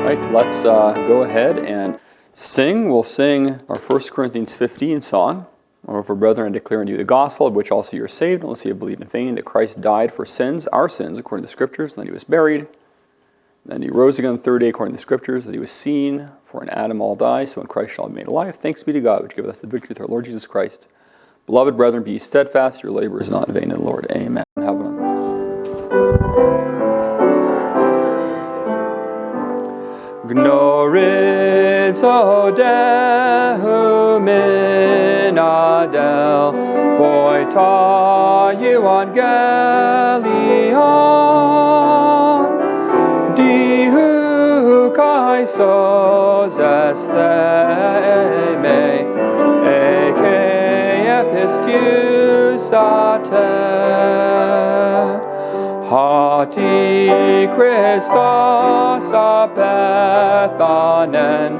right, let's go ahead and sing. We'll sing our 1 Corinthians 15 song. Moreover, brethren, I declare unto you the gospel, of which also you are saved, unless you have believed in vain, that Christ died for sins, our sins, according to the Scriptures, and that he was buried. Then he rose again the third day, according to the Scriptures, that he was seen, for in Adam all die, so in Christ shall be made alive. Thanks be to God, which giveth us the victory through our Lord Jesus Christ. Beloved brethren, be ye steadfast, your labor is not in vain in the Lord. Amen. Have one. Glorizo Deum in Adel, Foita Evangelion, Dihu Kaisos estheme, Eke epistius ate. Hati Christos apethanen,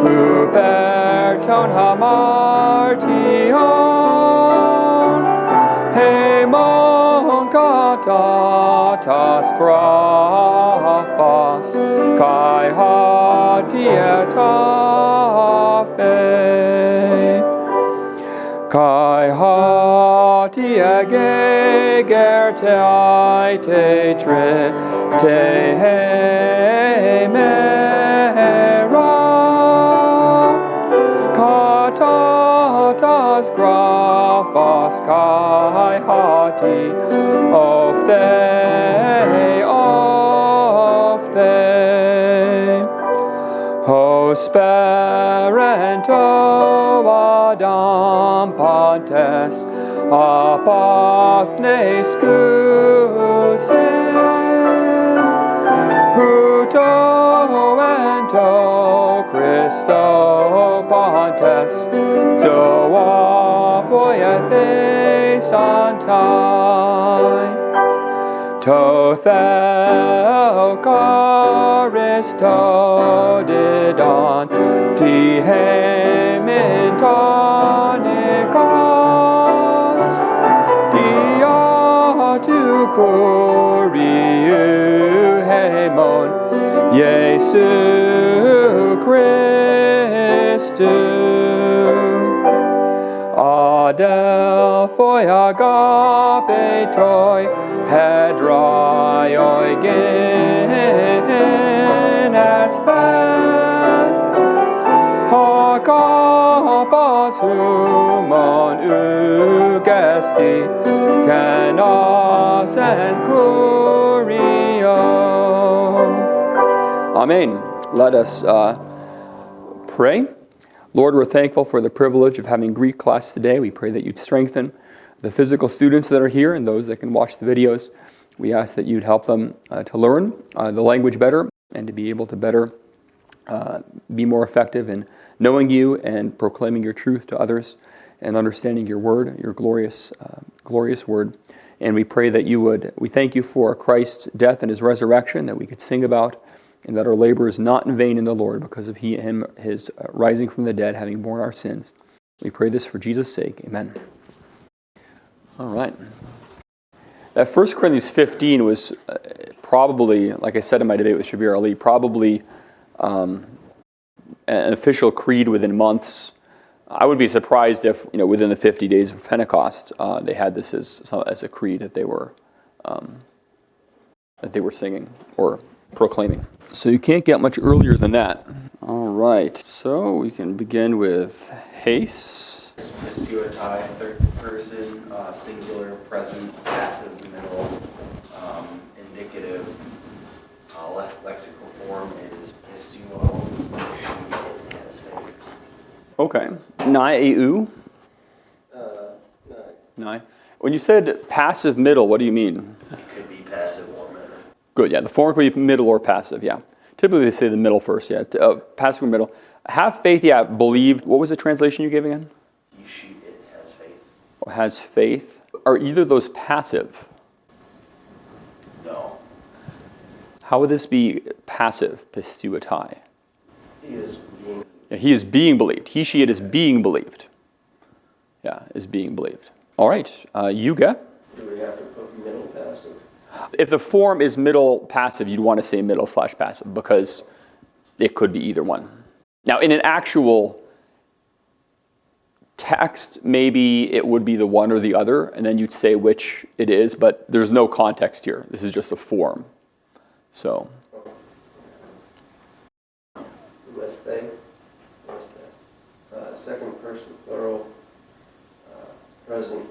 huperton hamartion, hemon katatas graphos, kai hati etafe. Kai hati ageger te aite tre te hemera, katatas graphos kai hati of the Hosperento Adam Pontes apathne scusen, Huto ento Christo Pontes zoapoiathe santai, Tothel Charisto didon Tihemintonikos, Diatu Kuriu Hemon, Jesu Christu. Adelphoi ἀγαπέτoi, hedrai oigen esthet, ἀγαπάς humon ugesti, kenos en curio. Amen. Let us pray. Lord, we're thankful for the privilege of having Greek class today. We pray that you'd strengthen the physical students that are here and those that can watch the videos. We ask that you'd help them to learn the language better and to be able to better be more effective in knowing you and proclaiming your truth to others and understanding your word, your glorious word. And we pray that we thank you for Christ's death and his resurrection that we could sing about, and that our labor is not in vain in the Lord because of his rising from the dead, having borne our sins. We pray this for Jesus' sake. Amen. All right. That 1 Corinthians 15 was probably, like I said in my debate with Shabir Ali, probably an official creed within months. I would be surprised if, within the 50 days of Pentecost, they had this as a creed that they were singing or proclaiming. So you can't get much earlier than that. All right, so we can begin with haste. Akuatai, third person, singular, present, passive, middle, indicative, lexical form is pistuo, she has faith. Okay, nai eu? Nai. When you said passive middle, what do you mean? It could be passive or middle. Good, yeah. The form could be middle or passive, yeah. Typically they say the middle first, yeah. Passive or middle. Have faith, yeah. Believed. What was the translation you gave again? It has faith. Has faith. Are either of those passive? No. How would this be passive, pistuatai? He is being. Yeah, he is being believed. He, she, it is being believed. Yeah, is being believed. All right, Yuga. Do we have to put middle passive? If the form is middle passive, you'd want to say middle/passive because it could be either one. Now, in an actual text, maybe it would be the one or the other, and then you'd say which it is, but there's no context here. This is just a form. So. Second person plural, present,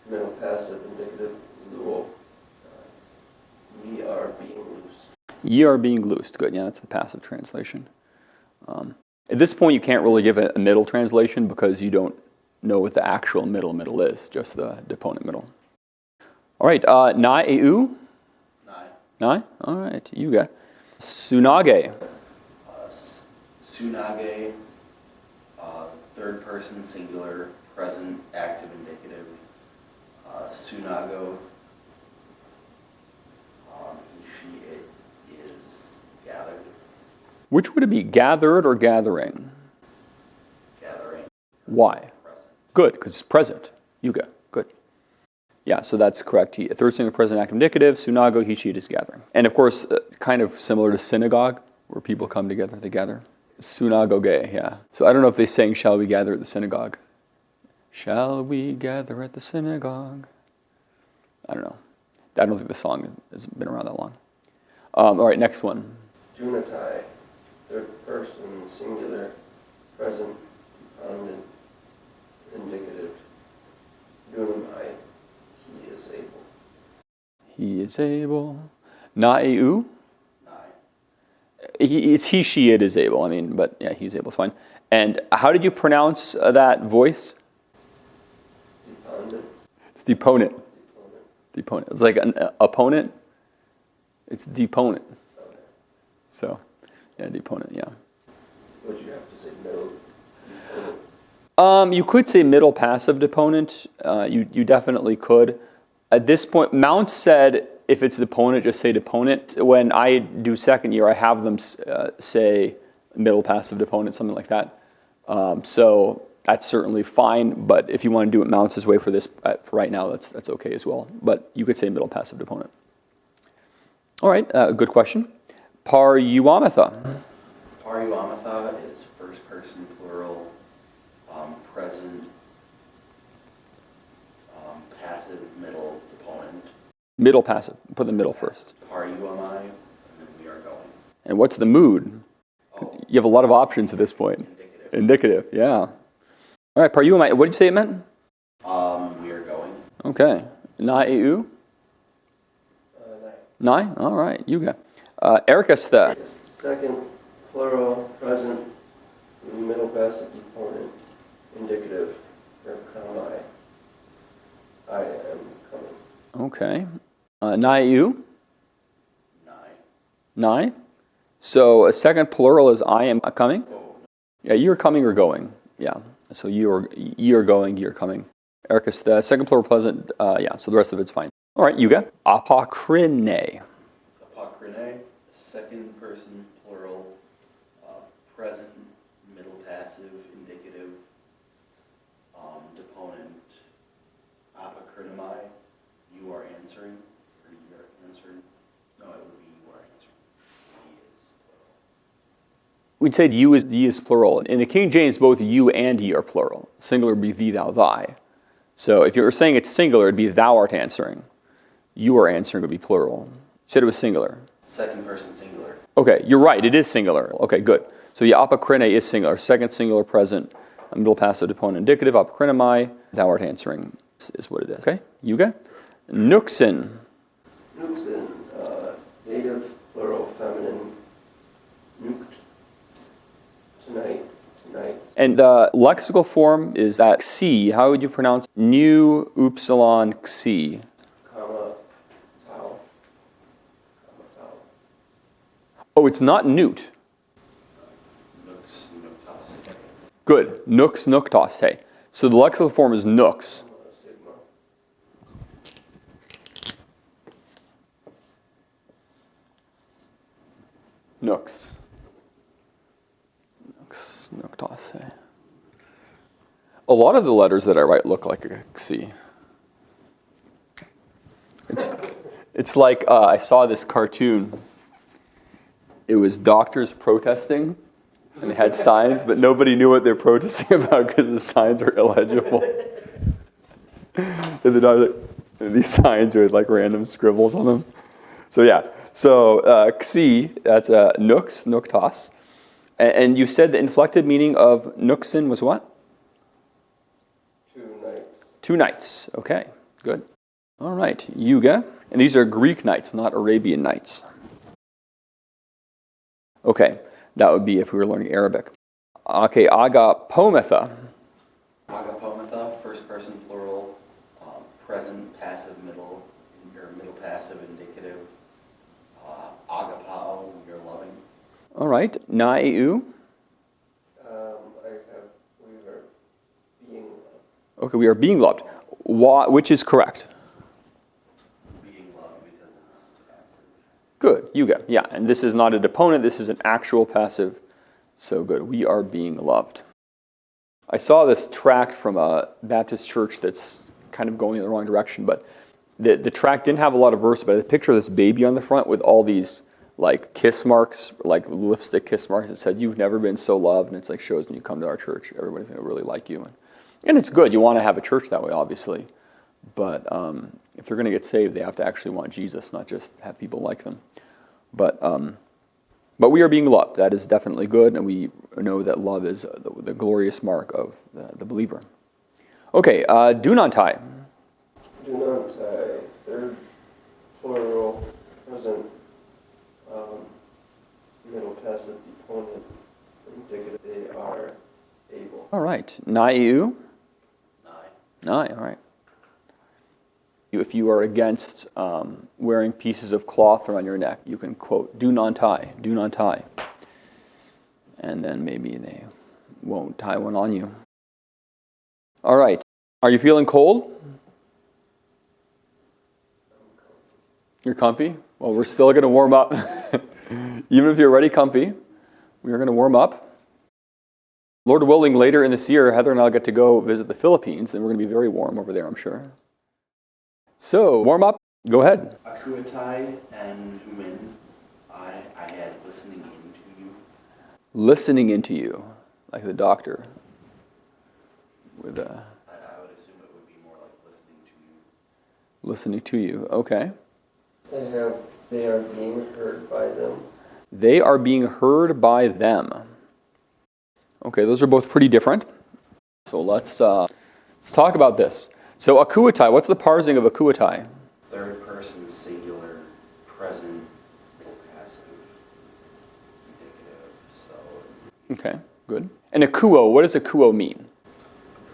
middle passive, indicative, luo. Ye are being loosed. Ye are being loosed. Good. Yeah, that's the passive translation. At this point, you can't really give a middle translation because you don't know what the actual middle is, just the deponent middle. All right. Nai eu? Nai? All right. You got sunage. Sunage, third person singular, present, active, indicative. Sunago, he, she, it is gathered. Which would it be, gathered or gathering? Gathering. Why? Present. Good, because it's present. Yuga. Good. Yeah, so that's correct. Third singular present active indicative, sunago, he, she, it is gathering. And of course, kind of similar to synagogue, where people come together, they gather. Sunagoge, yeah. So I don't know if they sang, shall we gather at the synagogue? Shall we gather at the synagogue? I don't know. I don't think the song has been around that long. All right, next one. Dunatai, third person, singular, present, compounded, indicative. Dunamai, he is able. He is able. Naeu? It's he, she, it is able. I mean, but yeah, he's able is fine. And how did you pronounce that voice? Deponent. It's deponent. Deponent. It's like an opponent. It's deponent. Okay. So, yeah, deponent, yeah. Would you have to say middle deponent? You could say middle passive deponent. You definitely could. At this point, Mounce said if it's deponent, just say deponent. When I do second year, I have them say middle passive deponent, something like that. So that's certainly fine. But if you want to do it Mounce's way for this, for right now, that's okay as well. But you could say middle passive deponent. All right, good question. Ποιοῦμαι. Ποιοῦμαι is first person plural, present, passive, middle, deponent. Middle passive. Put the middle first. Ποιοῦμαι, and then we are going. And what's the mood? Oh. You have a lot of options at this point. Indicative. Indicative, yeah. All right, ποιοῦμαι. What did you say it meant? We are going. Okay. Na eu? Nai? All right, you got. ἀγαπᾷσθε. Second, plural, present, middle passive deponent, indicative, verb comma, I am coming. Okay. Na eu? Nai. Nai? So a second plural is I am coming? Oh. Yeah, you're coming or going. Yeah. So you're going, you're coming. ἀγαπᾷσθε. Second plural present, yeah, so the rest of it's fine. All right, you got. ἀγαπῶναι. ἀγαπῶναι, second person plural, present, middle passive, indicative, deponent. ἀγαπῶναι, you are answering, or you are answering. No, it would be you are answering. He is plural. We'd say ye is plural. In the King James, both you and ye are plural. Singular would be thee, thou, thy. So if you were saying it's singular, it'd be thou art answering. You are answering would be plural. You said it was singular. Second person singular. Okay, you're right. It is singular. Okay, good. So yeah, ἀγαπῶναι is singular. Second singular present. Middle passive deponent indicative. ἀγαπῶναι, thou art answering is what it is. Okay, you got. Nuxin. Nuxin, dative, plural, feminine, nuked, tonight. And the lexical form is that xi. How would you pronounce nu upsilon xi? Comma, tau. Oh, it's not newt. Nux, nuktas. Good. Nux nuktas. Hey. So the lexical form is nux. Sigma. Nux. Nux nuktas. Hey. A lot of the letters that I write look like a xi. It's like I saw this cartoon. it was doctors protesting, and they had signs, but nobody knew what they're protesting about because the signs were illegible. And the doctor, these signs with like random scribbles on them. So yeah, so xi, that's nux, nuktos. And you said the inflected meaning of nuxin was what? 2 nights. 2 nights. Okay, good. All right, yuga. And these are Greek nights, not Arabian nights. Okay, that would be if we were learning Arabic. Okay, ἀγαπῶμεθα. ἀγαπῶμεθα, first person plural, present, passive, middle, or middle passive, indicative. ἀγαπάω, you're loving. All right, naiu. We are being loved. Okay, we are being loved. Which is correct? Being loved because it's passive. Good, yuga. Yeah, and this is not a deponent, this is an actual passive. So good, we are being loved. I saw this tract from a Baptist church that's kind of going in the wrong direction, but the tract didn't have a lot of verse, but a picture of this baby on the front with all these like kiss marks, like lipstick kiss marks. It said, "You've never been so loved," and it's like shows when you come to our church, everybody's going to really like you. And it's good. You want to have a church that way, obviously. But if they're going to get saved, they have to actually want Jesus, not just have people like them. But we are being loved. That is definitely good, and we know that love is the glorious mark of the believer. Okay, dunantai. Dunantai, third plural, present, middle passive, deponent, indicative. They are able. All right, naiu. Nai. All right. If you are against wearing pieces of cloth around your neck, you can quote, do not tie. And then maybe they won't tie one on you. All right. Are you feeling cold? You're comfy? Well, we're still going to warm up. Even if you're already comfy, we are going to warm up. Lord willing, later in this year, Heather and I will get to go visit the Philippines, and we're going to be very warm over there, I'm sure. So, warm up. Go ahead. Akuatai and human, I had listening into you. Listening into you, like the doctor. With I would assume it would be more like listening to you. listening to you. Okay. They are being heard by them. They are being heard by them. Okay, those are both pretty different. So let's talk about this. So Akuatai, what's the parsing of Akuatai? Third person singular, present, passive, indicative. So. Okay, good. And akuo, what does akuo mean?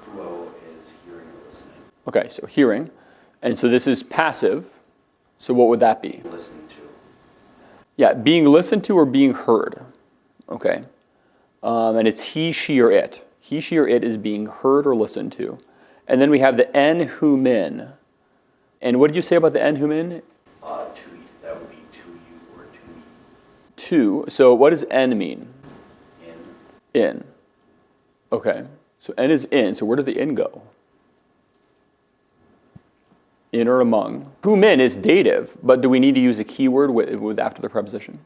Akuo is hearing or listening. Okay, so hearing. And so this is passive. So what would that be? Listening to. Yeah, being listened to or being heard. Okay. And it's he, she, or it. He, she, or it is being heard or listened to. And then we have the en humin. And what did you say about the en humin? That would be to you or to me. To. So what does en mean? In. In. Okay. So en is in. So where did the in go? In or among. Humin is dative, but do we need to use a keyword with after the preposition?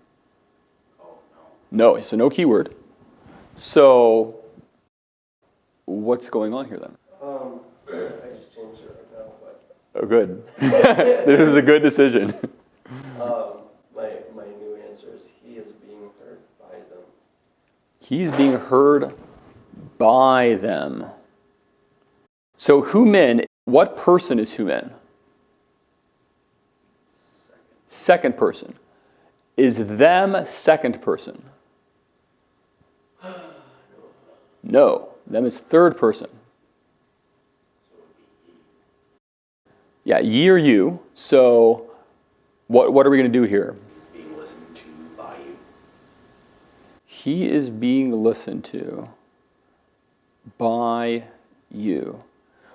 Oh, no. No, so no keyword. So what's going on here then? I just changed it right now, but Oh, good. This is a good decision. my new answer is he is being heard by them. He's being heard by them. So humin, what person is humin? Second person. Is them second person? No. Them is third person. Yeah, ye or you. So what are we going to do here? He's being listened to by you. He is being listened to by you.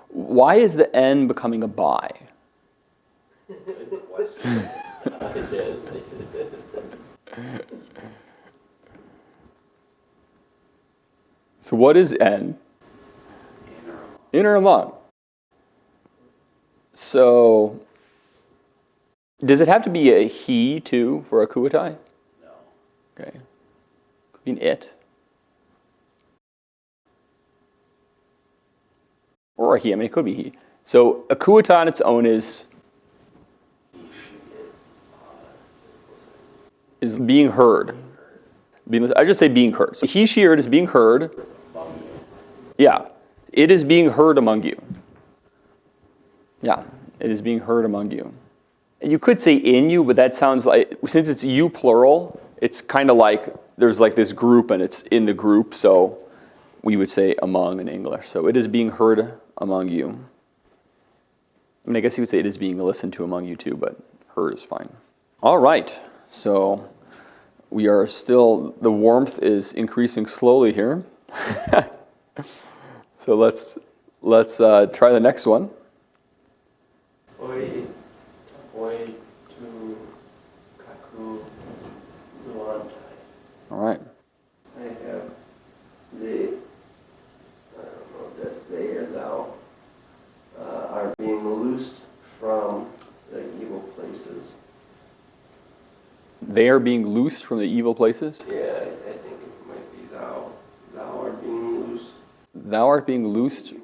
Why is the N becoming a by? Good question. I did. So what is N? In or among. So does it have to be a he too for Akuatai? No. Okay. Could be an it. Or a he. I mean, it could be he. So Akuatai on its own is being heard. I just say being heard. So he, she, or it is being heard. Yeah. It is being heard among you. Yeah. It is being heard among you. You could say in you, but that sounds like, since it's you plural, it's kind of like there's like this group and it's in the group, so we would say among in English. So it is being heard among you. I mean, I guess you would say it is being listened to among you too, but heard is fine. All right. So we are still, the warmth is increasing slowly here. So let's try the next one. All right. I have the, I don't know if that's they or thou, are being loosed from the evil places. They are being loosed from the evil places? Yeah, I think it might be thou. Thou art being loosed. Thou art being loosed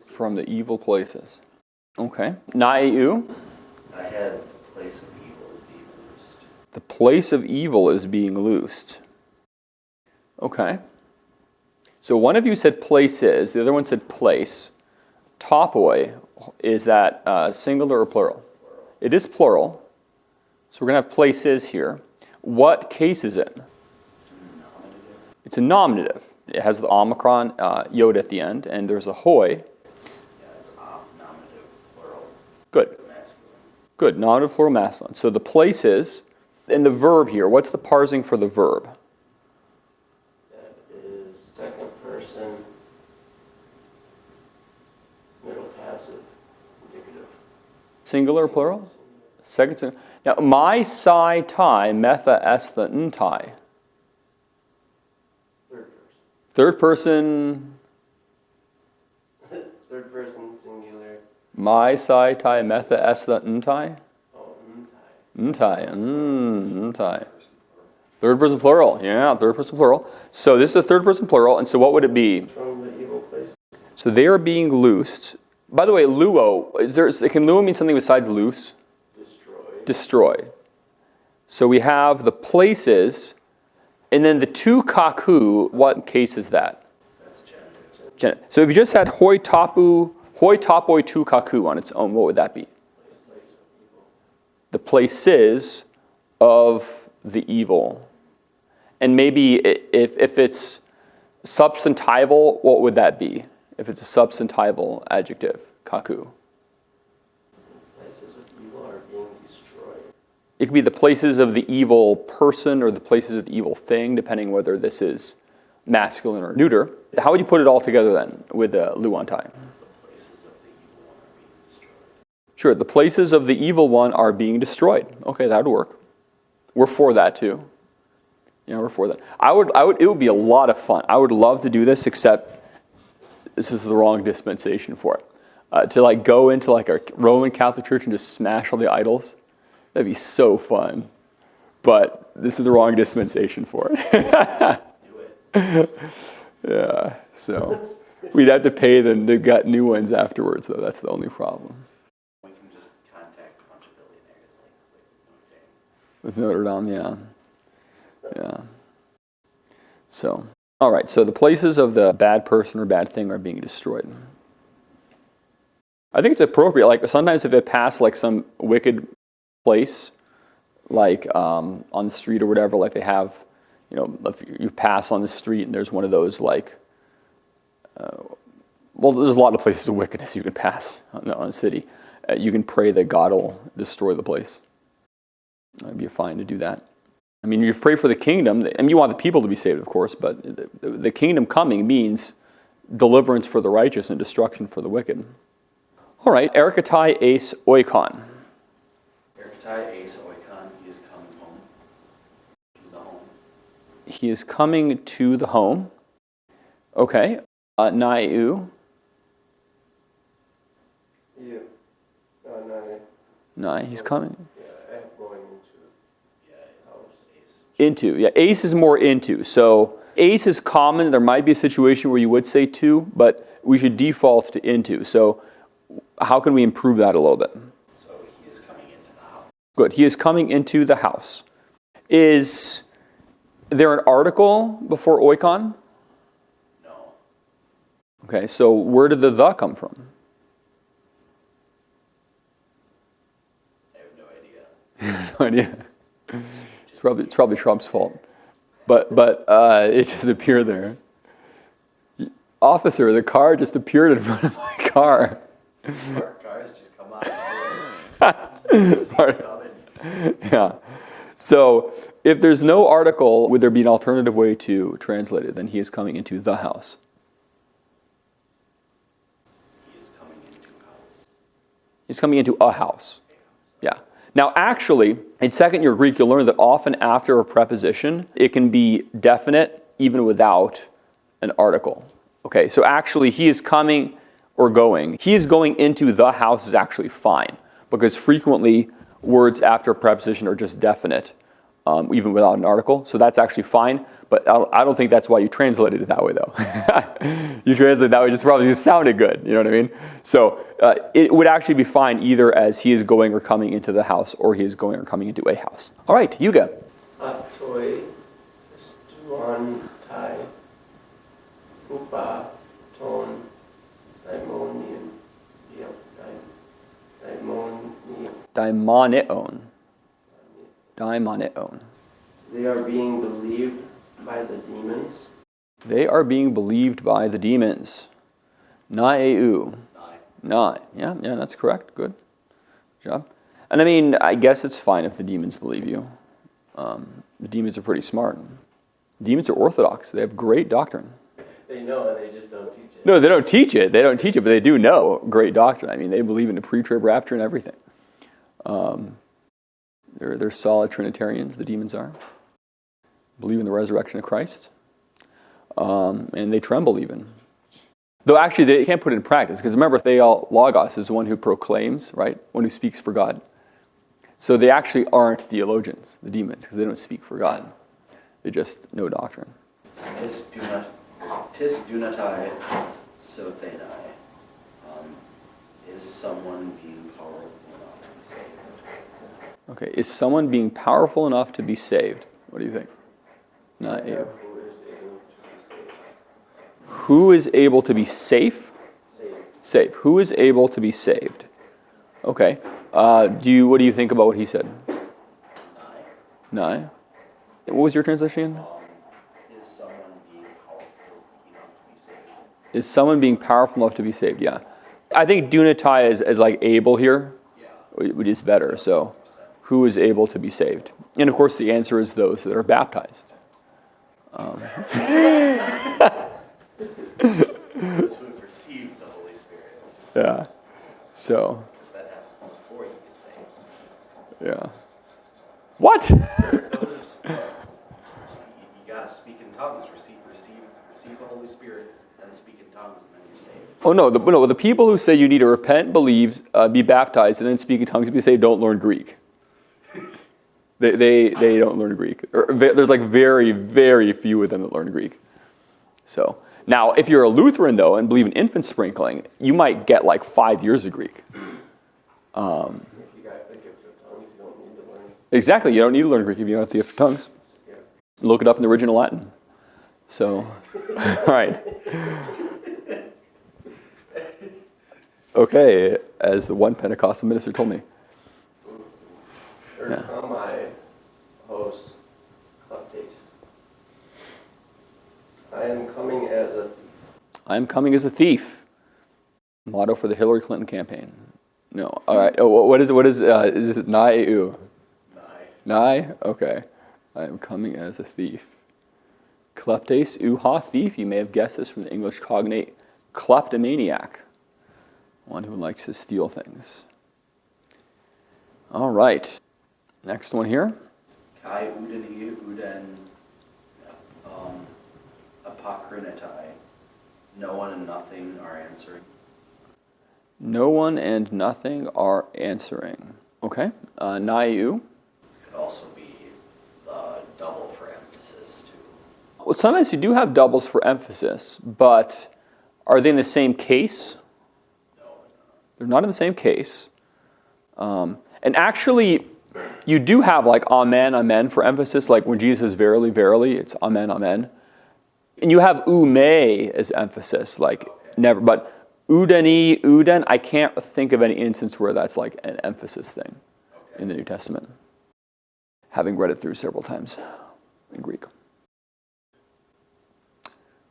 from the evil places. Okay. Naiu. I had the place of evil is being loosed. The place of evil is being loosed. Okay. So one of you said places, the other one said place. Topoi, is that singular or plural? It is plural. So we're going to have places here. What case is it? It's a nominative. It has the omicron iota at the end, and there's a hoi. It's nominative, plural. Good. Masculine. Good. Nominative, plural, masculine. So the places, and the verb here, what's the parsing for the verb? That is second person, middle passive, indicative. Singular or plural? Second singular. Now, my sai tai metha estha ntai. Third person. Third person. Third person, singular. My sai tai metha estha ntai. Oh, Ntai. Ntai. Third person plural. Yeah, third person plural. So this is a third person plural, and so what would it be? from the evil place. So they are being loosed. By the way, luo, can luo mean something besides loose? Destroy. So we have the places, and then the tu kaku, what case is that? That's genitive. So if you just had hoi tapoi tu kaku on its own, what would that be? The places of the evil. And maybe if it's substantival, what would that be? If it's a substantival adjective, kaku. Places of evil are being destroyed. It could be the places of the evil person or the places of the evil thing, depending whether this is masculine or neuter. How would you put it all together then with the luantai? Sure, the places of the evil one are being destroyed. Okay, that would work. We're for that too. Yeah, we're for that. It would be a lot of fun. I would love to do this, except this is the wrong dispensation for it. To like go into like a Roman Catholic church and just smash all the idols. That'd be so fun. But this is the wrong dispensation for it. Yeah, so we'd have to pay them to get new ones afterwards, though. That's the only problem. We can just contact a bunch of billionaires With Notre Dame, yeah. So, all right, so the places of the bad person or bad thing are being destroyed. I think it's appropriate, like sometimes if it passed like some wicked place, like on the street or whatever, like they have, if you pass on the street and there's one of those like, there's a lot of places of wickedness you can pass on a city. You can pray that God will destroy the place. It'd be fine to do that. I mean, you pray for the kingdom, and you want the people to be saved, of course, but the kingdom coming means deliverance for the righteous and destruction for the wicked. All right, erikatai eis oikon. Erikatai eis oikon, he is coming home. To the home. He is coming to the home. Okay, naiu. You. Nai, he's coming. Yeah, I have going into house. Into, yeah. Ace is more into. So ace is common. There might be a situation where you would say to, but we should default to into. So how can we improve that a little bit? So he is coming into the house. Good. He is coming into the house. Is there an article before oikon? No. Okay, so where did the come from? I have no idea. No idea. It's probably Trump's fault. But it just appeared there. Officer, the car just appeared in front of my car. Cars just come out. Yeah. So if there's no article, would there be an alternative way to translate it? Then he is coming into the house. He is coming into a house. He's coming into a house. Yeah. Now, actually, in second year Greek, you'll learn that often after a preposition, it can be definite even without an article. Okay, so actually, he is coming or going. He is going into the house is actually fine, because frequently words after a preposition are just definite, even without an article. So that's actually fine, but I don't think that's why you translated it that way, though. You translate it that way just probably because it sounded good, you know what I mean? So it would actually be fine either as he is going or coming into the house, or he is going or coming into a house. All right, Yuga. Atoi, stuantai, upa, ton, daimonion, Daimoneon. Daimoneon. They are being believed by the demons. They are being believed by the demons. Naeu. Nai. Yeah, that's correct. Good job. And I mean, I guess it's fine if the demons believe you. The demons are pretty smart. Demons are orthodox. They have great doctrine. They know and they just don't teach it. No, they don't teach it. They don't teach it, but they do know great doctrine. I mean, they believe in the pre-trib rapture and everything. They're solid Trinitarians, the demons are. Believe in the resurrection of Christ. And they tremble even. Though actually they can't put it in practice, because remember, Theol Logos is the one who proclaims, right? One who speaks for God. So they actually aren't theologians, the demons, because they don't speak for God. They just know doctrine. Tis dunatai sothenai. Is someone being powerful enough to be saved? Okay, is someone being powerful enough to be saved? What do you think? Not you. Who is able to be safe? Saved. Who is able to be saved? Okay. What do you think about what he said? Nai. What was your translation? Is someone being powerful enough to be saved? Is someone being powerful enough to be saved? Yeah. I think dunatai is like able here, which is better. So, who is able to be saved? And of course, the answer is those that are baptized. Those who have received the Holy Spirit. Yeah. So. Because that happens before you get saved. Yeah. What? You gotta speak in tongues, receive the Holy Spirit, and speak in tongues, and then you're saved. Oh no, the people who say you need to repent, believe, be baptized, and then speak in tongues to be saved don't learn Greek. They don't learn Greek. There's like very, very few of them that learn Greek. So now, if you're a Lutheran though and believe in infant sprinkling, you might get like 5 years of Greek. If you got the gift of tongues, you don't need to learn. Exactly, you don't need to learn Greek if you don't have the gift of tongues. Yeah. Look it up in the original Latin. So, all right. Okay, as the one Pentecostal minister told me. Hermas host kleptes. I am coming as a thief. I am coming as a thief. Motto for the Hillary Clinton campaign. No. All right. Oh, what is it? Is it nai? Nai? Okay. I am coming as a thief. Kleptes uha, thief. You may have guessed this from the English cognate kleptomaniac. One who likes to steal things. All right. Next one here. Kai uden apokrinetai. No one and nothing are answering. No one and nothing are answering. Okay. Naiu. Could also be the double Well, sometimes you do have doubles for emphasis, but are they in the same case? No. They're not in the same case. And actually, you do have like amen, amen for emphasis, like when Jesus says verily, verily, it's amen, amen. And you have oume as emphasis, like never, but oudeni, ouden, I can't think of any instance where that's like an emphasis thing in the New Testament, having read it through several times in Greek.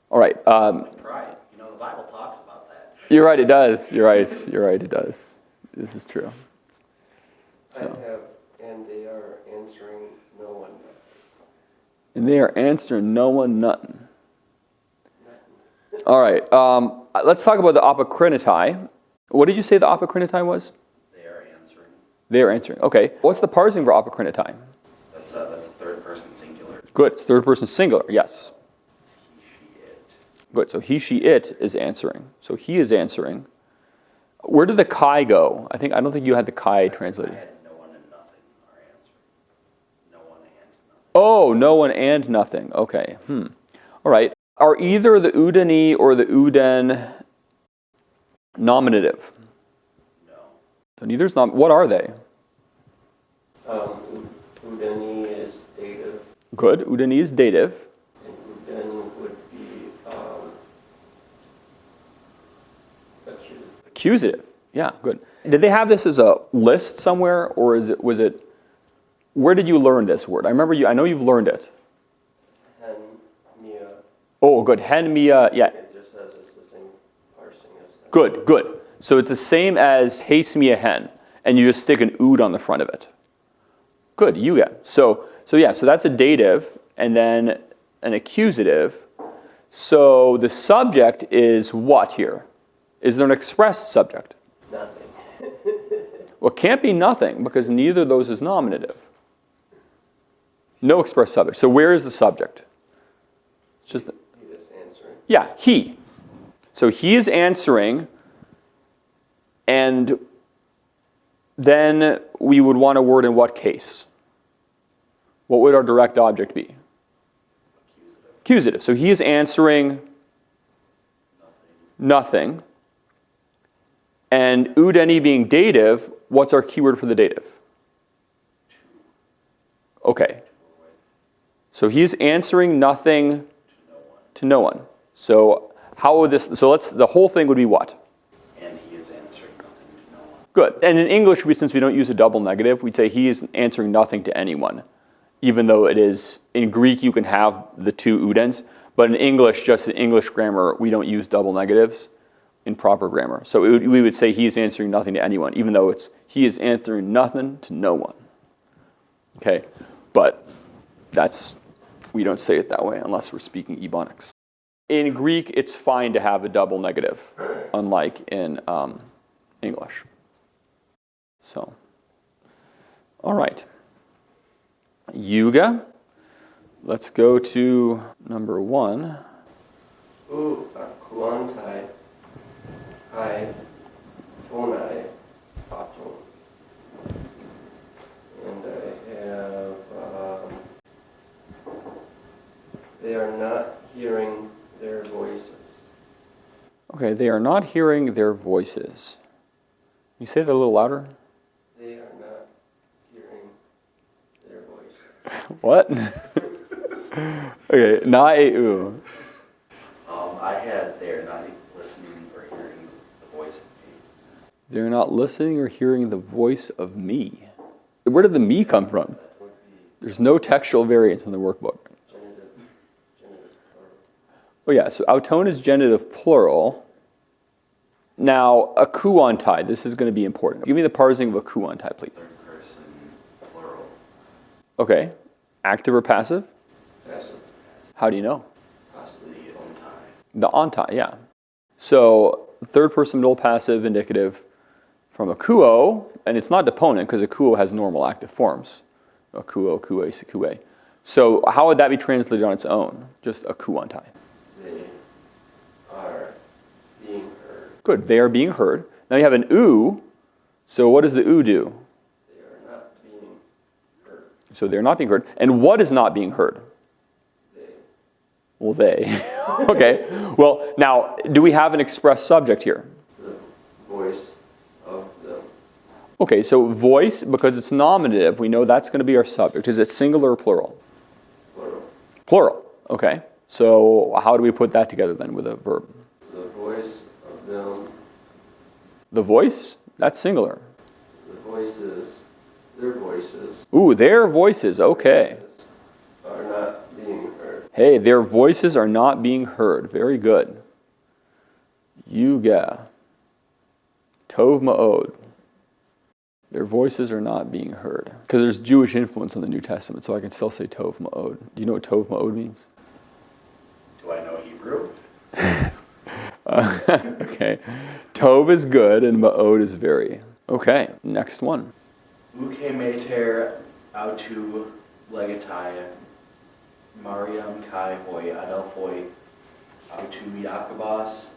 All right. Right. You know, the Bible talks about that. You're right, it does. You're right, it does. This is true. So. I have, and they are answering no one. And they are answering no one nothing. All right. Let's talk about the ἀγαπῶμαι. What did you say the ἀγαπῶμαι was? They are answering. They are answering. Okay. What's the parsing for ἀγαπῶμαι? That's a third person singular. Good. It's third person singular. Yes. It's he, she, it. Good. So he, she, it is answering. So he is answering. Where did the kai go? I don't think you had the kai translated. I had no one and nothing are answering. No one and nothing. Oh, no one and nothing. Okay. All right. Are either the oudeni or the ouden nominative? No. So neither's not. What are they? Oudeni is dative. Good. Oudeni is dative. And ouden would be accusative. Accusative. Yeah, good. Did they have this as a list somewhere, or was it? Where did you learn this word? I know you've learned it. Hen, mia. Oh, good. Hen, mia. Yeah. It just says it's the same parsing as that. Good. So it's the same as heis mia hen, and you just stick an oud on the front of it. Good. You get. So that's a dative, and then an accusative. So the subject is what here? Is there an expressed subject? Nothing. Well, it can't be nothing because neither of those is nominative. No expressed subject. So where is the subject? It's just He is answering. yeah, he. So he is answering, and then we would want a word in what case? What would our direct object be? Accusative. So he is answering nothing. And oudeni being dative, what's our keyword for the dative? Okay. So he's answering nothing to no one. So how would this? So the whole thing would be what? And he is answering nothing to no one. Good. And in English, since we don't use a double negative, we'd say he is answering nothing to anyone. Even though it is, in Greek you can have the two oudens, but in English, just in English grammar, we don't use double negatives in proper grammar. So we would say he is answering nothing to anyone, even though he is answering nothing to no one. Okay? But we don't say it that way unless we're speaking Ebonics. In Greek, it's fine to have a double negative, unlike in English. So, all right. Yuga. Let's go to number 1. Akuatai, āgapōmαι, āgapōnται. And I have, they are not hearing their voices. Okay, they are not hearing their voices. You say that a little louder? They are not hearing their voices. What? Okay, na-e-u. I had they're not listening or hearing the voice of me. They're not listening or hearing the voice of me. Where did the me come from? That would be There's no textual variance in the workbook. genitive plural. Oh yeah, so ἀγαπῶνται is genitive plural. Now, akuatai, this is going to be important. Give me the parsing of akuatai, please. Third person, plural. Okay, active or passive? Passive. How do you know? Possibly On time. The ontai, yeah. So, third person middle passive indicative from akuo, and it's not deponent because akuo has normal active forms. Akuo, akue, sekue. So, how would that be translated on its own? Just akuantai. They are being heard. Good, they are being heard. Now you have an u, so what does the u do? They are not being heard. So they're not being heard. And what is not being heard? They Well, they. Okay. Well, now, do we have an express subject here? The voice of them. Okay, so voice, because it's nominative, we know that's going to be our subject. Is it singular or plural? Plural. Plural. Okay. So how do we put that together then with a verb? The voice of them. The voice? That's singular. The voices. Their voices. Ooh, their voices. Okay. Are not being heard. Hey, their voices are not being heard. Very good. Yuga. Tov ma'od. Their voices are not being heard. Because there's Jewish influence on the New Testament, so I can still say Tov ma'od. Do you know what Tov ma'od means? Do I know Hebrew? Okay. Tov is good and ma'od is very. Okay, next one. Uke meter autu legatai Mariam kai hoi adelphoi autu Iacobos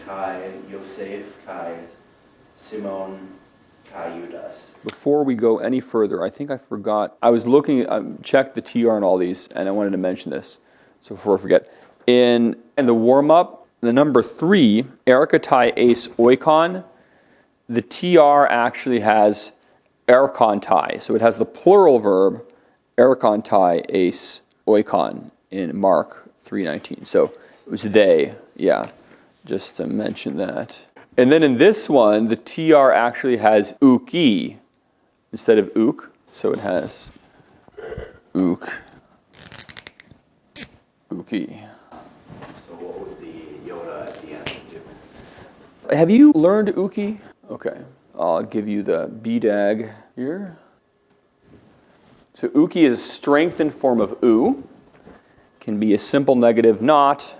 kai Yosef kai Simon kai Judas. Before we go any further, I think I forgot. I was looking, checked the TR on all these, and I wanted to mention this. So before I forget. In the warm-up, the number 3, erikatai ace oikon, the TR actually has erikontai. So it has the plural verb, erikontai ace oikon, in Mark 3:19. So it was they, yeah, just to mention that. And then in this one, the TR actually has uki instead of uk. So it has uk, uki. So what would the Yoda at the end do? Have you learned uki? Okay, I'll give you the BDAG here. So uki is a strengthened form of u. Can be a simple negative not,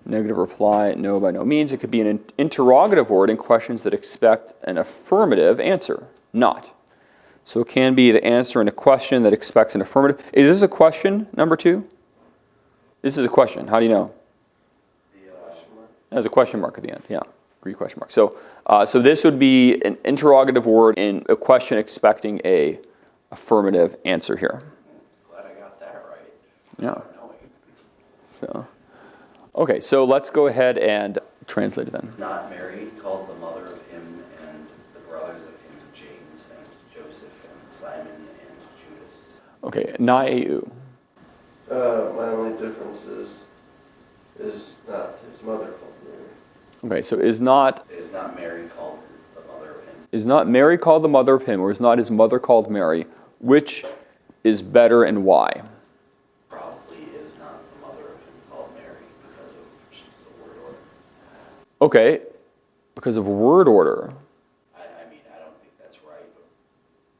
negative reply, no by no means. It could be an interrogative word in questions that expect an affirmative answer, not. So it can be the answer in a question that expects an affirmative. Is this a question, number 2? This is a question. How do you know? There's a question mark at the end, yeah. Greek question mark. So this would be an interrogative word in a question expecting a affirmative answer here. Glad I got that right. Yeah. So, okay, so let's go ahead and translate it then. Not Mary, called the mother of him and the brothers of him, James and Joseph and Simon and Judas. Okay, na eu. My only difference is not his mother called Mary. Okay, so is not Mary called the mother of him. Is not Mary called the mother of him, or is not his mother called Mary? Which is better and why? Probably is not the mother of him called Mary because of the word order. Okay, because of word order. I mean, I don't think that's right, but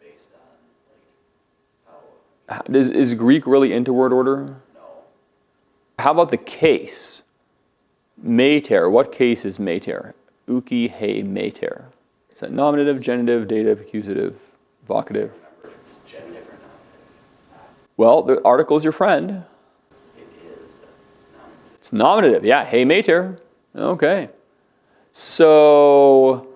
based on how... Is Greek really into word order? No. How about the case? Mater. What case is mater? Uki he mater. Is that nominative, genitive, dative, accusative, vocative? Remember if it's genitive or nominative. Well, the article is your friend. It is nominative. It's nominative, yeah. Hey mater. Okay. So,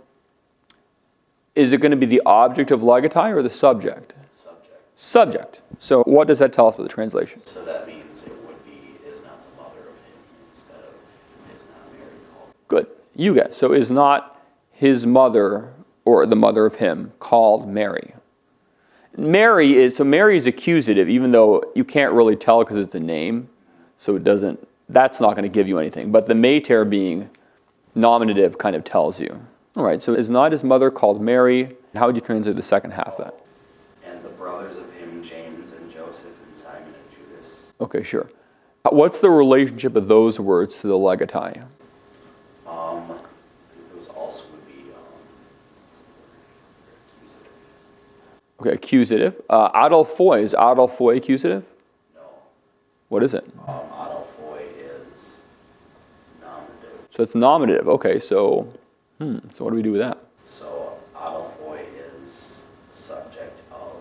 is it going to be the object of legatai or the subject? Subject. Subject. So what does that tell us about the translation? So that means it would be is not the mother of him instead of is not Mary called. Good. You guess. So is not his mother or the mother of him called Mary? Mary is accusative, even though you can't really tell because it's a name. So that's not going to give you anything. But the mater being nominative kind of tells you. All right, so is not his mother called Mary? How would you translate the second half of that? And the brothers of him, James and Joseph and Simon and Judas. Okay, sure. What's the relationship of those words to the legatai? I think those also would be accusative. Okay, accusative. Adelphoi, is adelphoi accusative? No. What is it? Adelphoi is nominative. So it's nominative. Okay, so what do we do with that? So adelphoi is subject of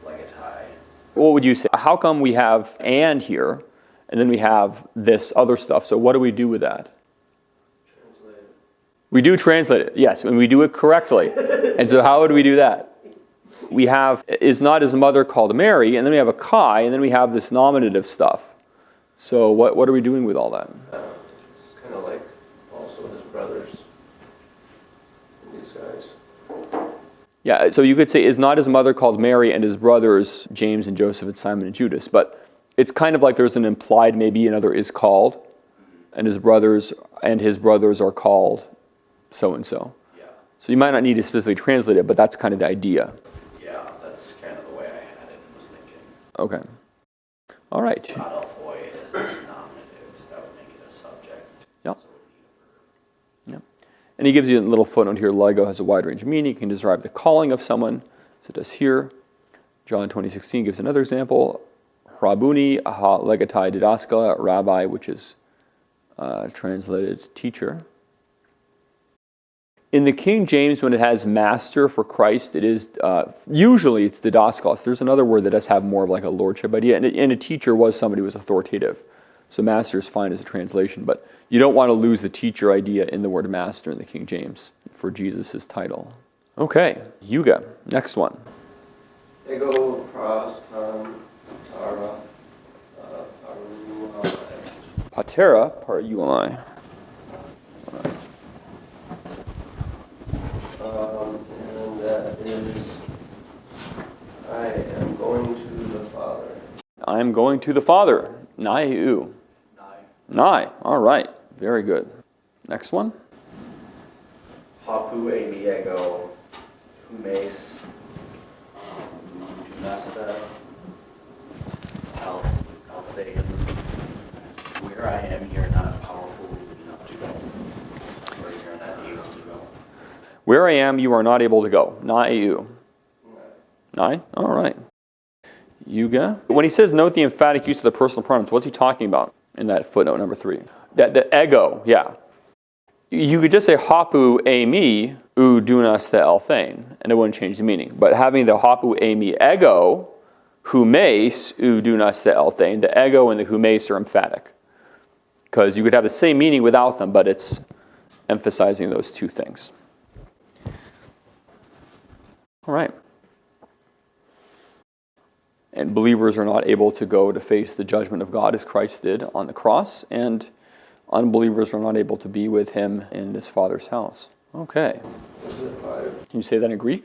legatai. What would you say? How come we have and here, and then we have this other stuff? So what do we do with that? Translate it. We do translate it, yes, and we do it correctly. And so how would we do that? We have, is not his mother called Mary, and then we have a kai, and then we have this nominative stuff. So what are we doing with all that? It's kind of like also his brothers, these guys. Yeah, so you could say, is not his mother called Mary and his brothers James and Joseph and Simon and Judas? But it's kind of like there's an implied maybe another is called, and his brothers are called so-and-so. Yeah. So you might not need to specifically translate it, but that's kind of the idea. Yeah, that's kind of the way I had it and was thinking. Okay. All right. ἀγαπῶμαι is nominatives, that would make it a subject. Yep. So it would be a verb. Yep. And he gives you a little footnote here. Lego has a wide range of meaning. You can describe the calling of someone, as it does here. John 20:16 gives another example. Rabuni, aha, legatai didaskala, rabbi, which is translated teacher. In the King James, when it has master for Christ, it is usually it's didaskalos. There's another word that does have more of like a lordship idea, and a teacher was somebody who was authoritative. So master is fine as a translation, but you don't want to lose the teacher idea in the word master in the King James for Jesus' title. Okay, Yuga, next one. Ego pros ton tara paruai. Patera paruai. And that is, I am going to the Father. I am going to the Father. Naiu. Nai. All right. Very good. Next one. Ἀγαπòμαι ego ποιοῦμαι ἀγαπᾶσθε ἀγαπᾷ. Where I am, you're not powerful enough to go. Where you're not able to go. Where I am, you are not able to go. Naiu. Nai. All right. Yuga. When he says note the emphatic use of the personal pronouns, what's he talking about in that footnote number 3? That the ego, yeah. You could just say ἀγαπòμαι ἀγαπᾷ ἀλθέν, and it wouldn't change the meaning. But having the ἀγαπòμαι ego, ποιοῦμαι ἀγαπᾷ ἀλθέν, the ego and the ποιοῦμαι are emphatic. Because you could have the same meaning without them, but it's emphasizing those two things. All right. And believers are not able to go to face the judgment of God as Christ did on the cross, and unbelievers are not able to be with him in his Father's house. Okay. Can you say that in Greek?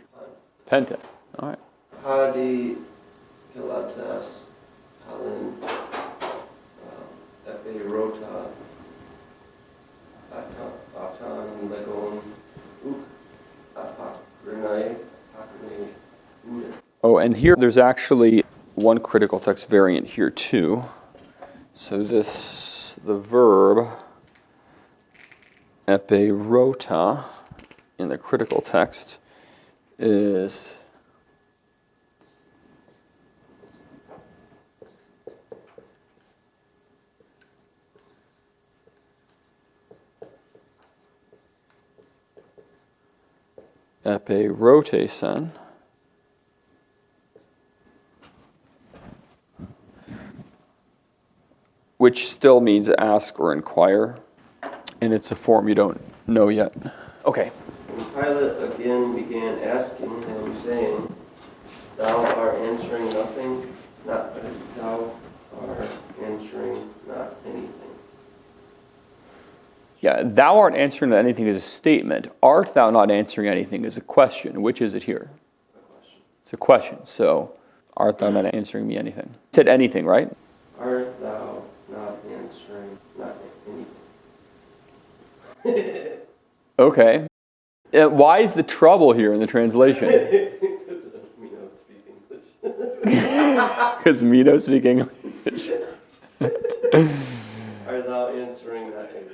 Pente. All right. Hadi pilatas halin epirota atan legon uk apakrinai apakrinai. Oh, and here there's actually one critical text variant here too. So the verb epirota in the critical text is epirotesan. Which still means ask or inquire, and it's a form you don't know yet. Okay. And Pilate again began asking him, saying, Thou art answering nothing, thou art answering not anything. Yeah, thou art answering not anything is a statement. Art thou not answering anything is a question. Which is it here? A question. It's a question. So, art thou not answering me anything? It said anything, right? Art thou not answering not anything? Okay. Why is the trouble here in the translation? Mino speak English. Because Mino speak English. Art thou answering not anything?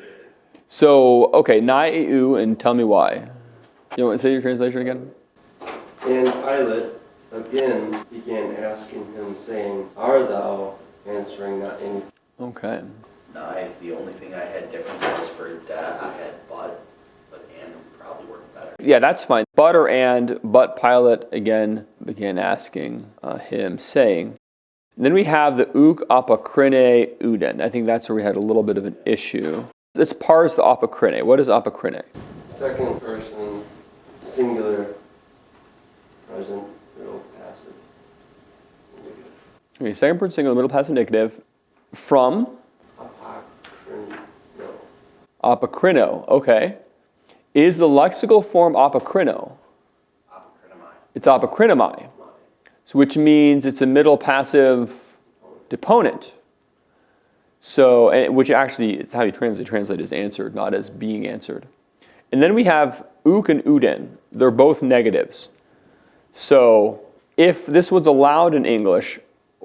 So, okay, naiu, and tell me why. You want to say your translation again? And Pilate again began asking him, saying, Art thou answering not anything? Okay. The only thing I had different was for that I had but and would probably work better. Yeah, that's fine. But or and, but Pilate again began asking him, saying. And then we have the uk apakrine uden. I think that's where we had a little bit of an issue. Let's parse the apakrine. What is apakrine? Second person, singular, present, middle, passive, indicative. Okay, second person singular, middle passive indicative. From Apokrino, okay. Is the lexical form apokrino? ἀγαπῶμαι. It's apokrinomai, so which means it's a middle passive deponent. So, which actually, it's how you translate as answered, not as being answered. And then we have uk and uden. They're both negatives. So, if this was allowed in English,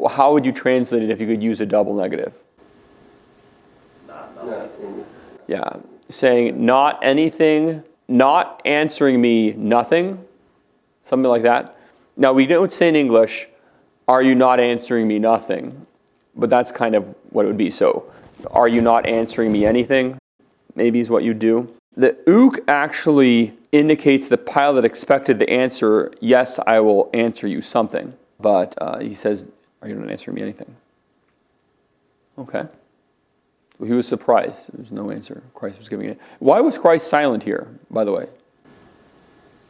how would you translate it if you could use a double negative? Not Not nothing. anything. Yeah, saying not anything, not answering me nothing, something like that. Now, we don't say in English, are you not answering me nothing? But that's kind of what it would be. So, are you not answering me anything? Maybe is what you do. The uk actually indicates the pilot expected the answer, yes, I will answer you something. But he says, are you not answering me anything? Okay. Well, he was surprised. There was no answer. Christ was giving it. Why was Christ silent here, by the way?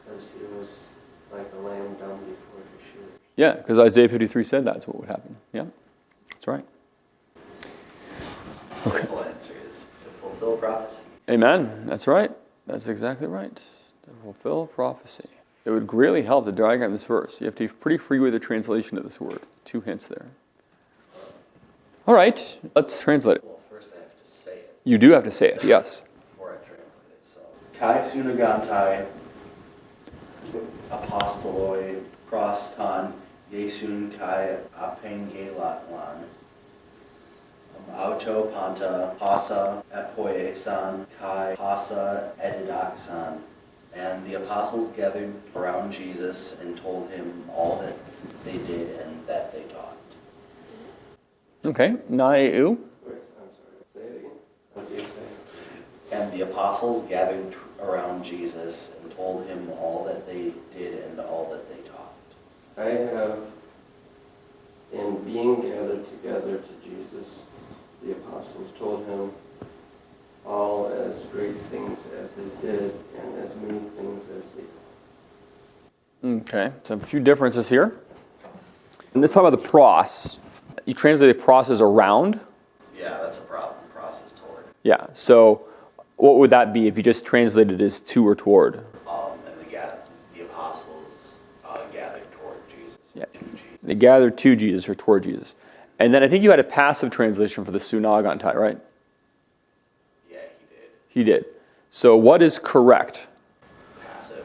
Because he was like a lamb dumb before the shears. Yeah, because Isaiah 53 said that's what would happen. Yeah, that's right. Simple answer is to fulfill prophecy. Amen. That's right. That's exactly right. To fulfill prophecy. It would really help to diagram this verse. You have to be pretty free with the translation of this word. 2 hints there. All right, let's translate it. Well, first I have to say it You do have to say it, yes. before I translate it. So, kai sunagantai apostoloi proston Yesun kai apengelatlan auto panta pasa apoiesan kai pasa edidaxan. And the apostles gathered around Jesus and told him all that they did and that they taught. Okay, naeu. Wait, I'm sorry. Say it again. What do you say? And the apostles gathered around Jesus and told him all that they did and all that they taught. I have, in being gathered together to Jesus, the apostles told him all as great things as they did and as many things as they taught. Okay, so a few differences here. And let's talk about the pros. You translate the pros as around. Yeah, that's a problem. Process toward. Yeah, so what would that be if you just translated it as to or toward? And the apostles gathered toward Jesus. Yeah. To Jesus. They gathered to Jesus or toward Jesus. And then I think you had a passive translation for the sunagantai, right? Yeah, he did. He did. So what is correct? Passive.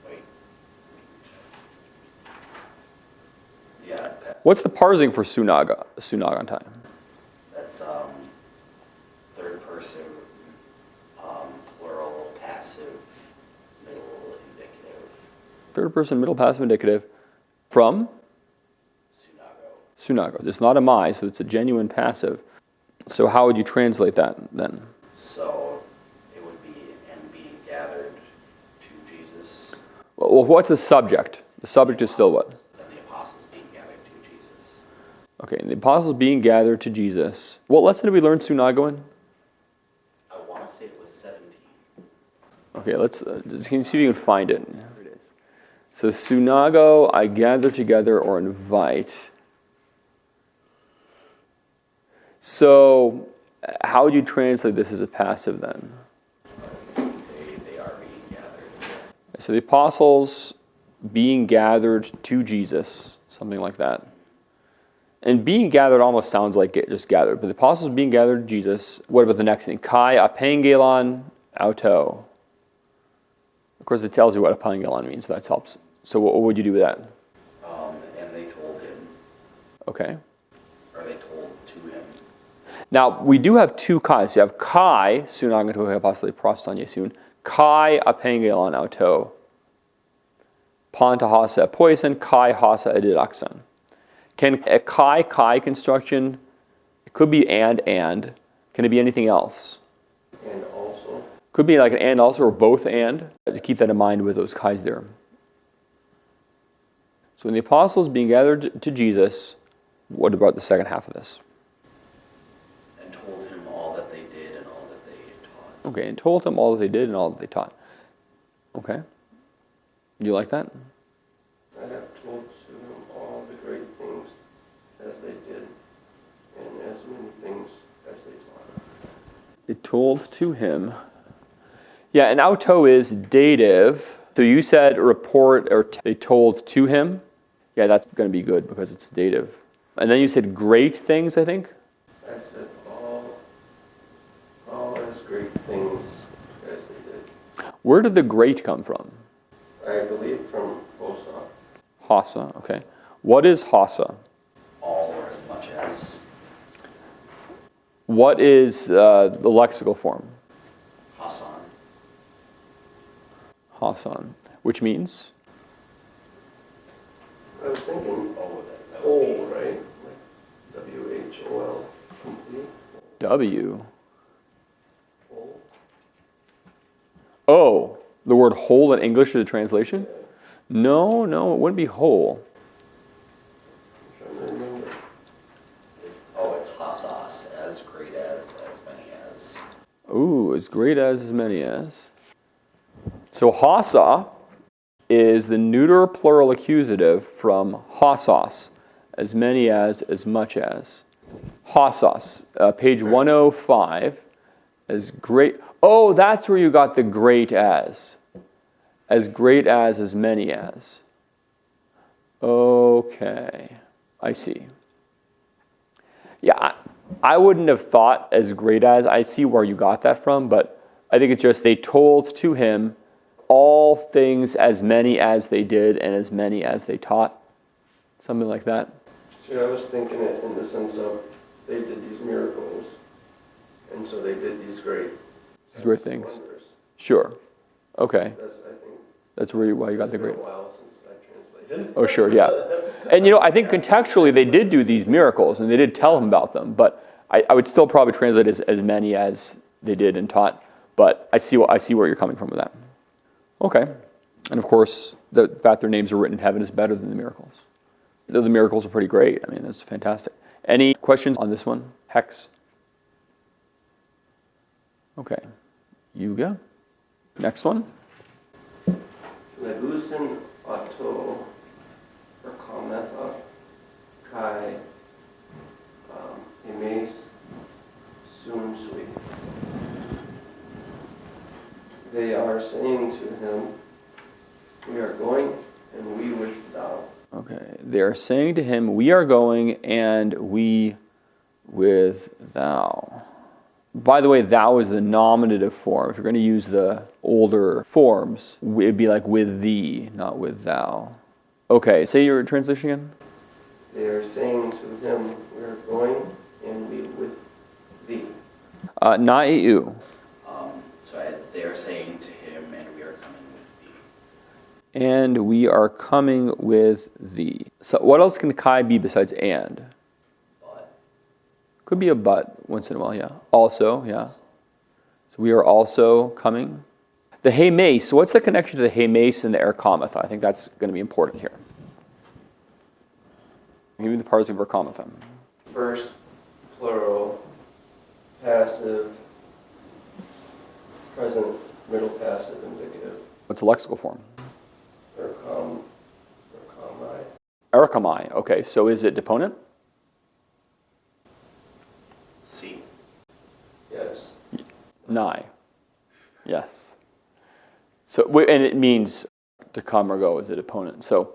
Wait. Yeah. What's the parsing for sunagantai? That's third person, plural, passive, middle indicative. Third person, middle passive indicative from sunago. It's not a my, so it's a genuine passive. So how would you translate that then? So it would be and being gathered to Jesus. Well, what's the subject? The subject is still what? And the apostles being gathered to Jesus. Okay, and the apostles being gathered to Jesus. What lesson did we learn sunago in? I want to say it was 17. Okay, let's see if you can find it. Here it is. So sunago, I gather together or invite. So how would you translate this as a passive then? They are being gathered. So the apostles being gathered to Jesus, something like that. And being gathered almost sounds like it just gathered. But the apostles being gathered to Jesus, what about the next thing? Kai apengelan auto. Of course, it tells you what apengelan means, so that helps. So what would you do with that? And they told him, Okay. or they told to him. Now, we do have 2 kais. You have kai, sunaganto apostoli proston Yesun, kai apengelan auto, panta hasa poison, kai hasa edidaxan. Can a kai construction, it could be and, can it be anything else? And also, Could be like an and also or both and. To keep that in mind with those kais there. So when the apostles being gathered to Jesus, what about the second half of this? And told him all that they did and all that they taught. Okay, and told them all that they did and all that they taught. Okay. You like that? I have told to them all the great things as they did and as many things as they taught. They told to him. Yeah, and auto is dative. So you said report or they told to him. Yeah, that's going to be good because it's dative. And then you said great things, I think? I said all as great things as they did. Where did the great come from? I believe from Hosa. Hasa, okay. What is Hasa? All or as much as. What is the lexical form? Hasan. Hasan, which means? I was thinking whole, right? Like W-H-O-L, complete. W. Whole. Oh, the word whole in English is a translation? No, it wouldn't be whole. I'm trying to remember. Oh, it's hasas, as great as many as. Ooh, as great as many as. So hasa is the neuter plural accusative from hasos, as many as much as. Hasos, page 105, as great. Oh, that's where you got the great as. As great as many as. Okay, I see. Yeah, I wouldn't have thought as great as. I see where you got that from, but I think it's just they told to him all things as many as they did and as many as they taught. Something like that. See, I was thinking it in the sense of they did these miracles, and so they did these great things. wonders. Sure. Okay. I think That's why you got the it's been great. a while since I translated. Oh, sure, yeah. And I think contextually they did do these miracles and they did tell him about them, but I would still probably translate as many as they did and taught. But I see where you're coming from with that. Okay. And of course, the fact their names are written in heaven is better than the miracles. The miracles are pretty great. I mean, that's fantastic. Any questions on this one? Hex? Okay. Yuga? Next one? Legusin auto or kametha kai emes sun sui. They are saying to him, we are going and we with thou. Okay. They are saying to him, we are going and we with thou. By the way, thou is the nominative form. If you're going to use the older forms, it'd be like with thee, not with thou. Okay, say your translation again. They are saying to him, we are going and we with thee. Na eu. They are saying to him, and we are coming with thee. And we are coming with thee. So what else can kai be besides and? But. Could be a but once in a while, yeah. Also, yeah. So we are also coming. The Hermas, what's the connection to the Hermas and the ἀγαπῶμαι? I think that's going to be important here. Give me the parsing of ἀγαπῶμαι. First, plural, passive, present, middle passive, indicative. What's the lexical form? ἀγαπῶμαι. Okay, so is it deponent? See. Yes. Nigh. Yes. So, and it means to come or go as a deponent. So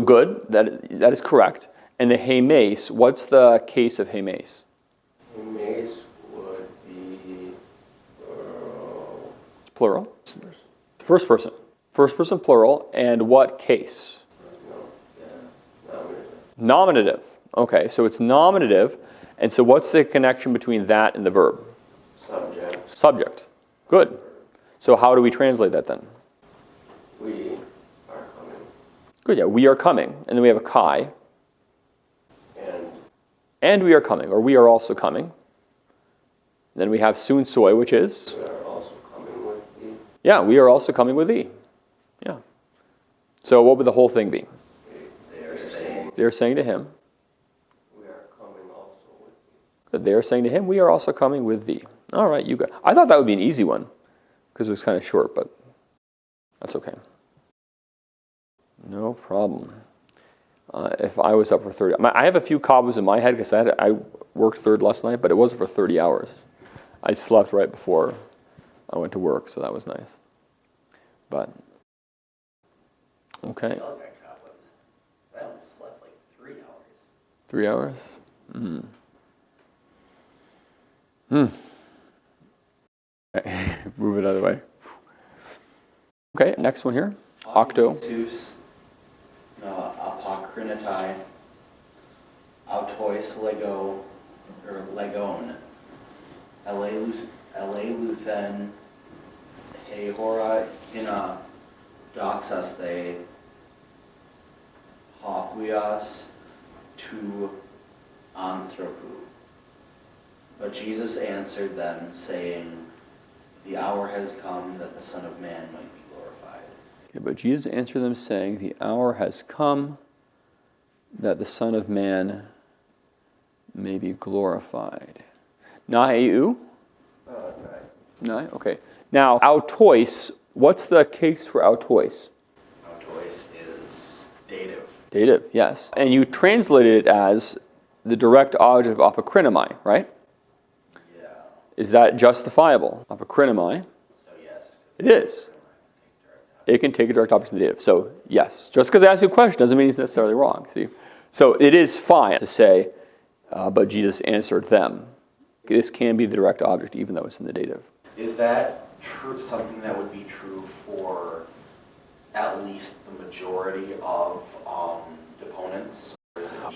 good. That is correct. And the Hermas, what's the case of Hermas? Hermas would be Plural. First person. First person plural. And what case? Nominative. Okay, so it's nominative. And so what's the connection between that and the verb? subject. Subject. Good. So how do we translate that then? We are coming. Good, yeah. We are coming. And then we have a kai. And we are coming, or we are also coming. Then we have sun soi, which is? We are also coming with thee. Yeah, we are also coming with thee. Yeah. So what would the whole thing be? They are saying to him. We are coming also with thee. Good. They are saying to him, we are also coming with thee. All right, you got. I thought that would be an easy one because it was kind of short, but that's okay. No problem. If I was up for 30, I have a few cobbles in my head because I worked third last night, but it wasn't for 30 hours. I slept right before I went to work, so that was nice. But, okay. I only slept like 3 hours. 3 hours? Okay, move it out of the way. Okay, next one here. Octo. Apokrynatai, autois lego, or legon, eleluthen, hehora ina, doxaste, hoquias tu anthropu. But Jesus answered them, saying, the hour has come that the Son of Man might be glorified. Okay, but Jesus answered them, saying, the hour has come that the Son of Man may be glorified. Naheu? Nai? Okay. Now, autois, what's the case for autois? Autois is dative. Dative, yes. And you translated it as the direct object of apokrynomai, right? Yeah. Is that justifiable? Apokrynomai? So yes. It is. It can take a direct object from the dative. So yes, just because I ask you a question doesn't mean it's necessarily wrong. See, so it is fine to say, but Jesus answered them. This can be the direct object even though it's in the dative. Is that true? Something that would be true for at least the majority of deponents?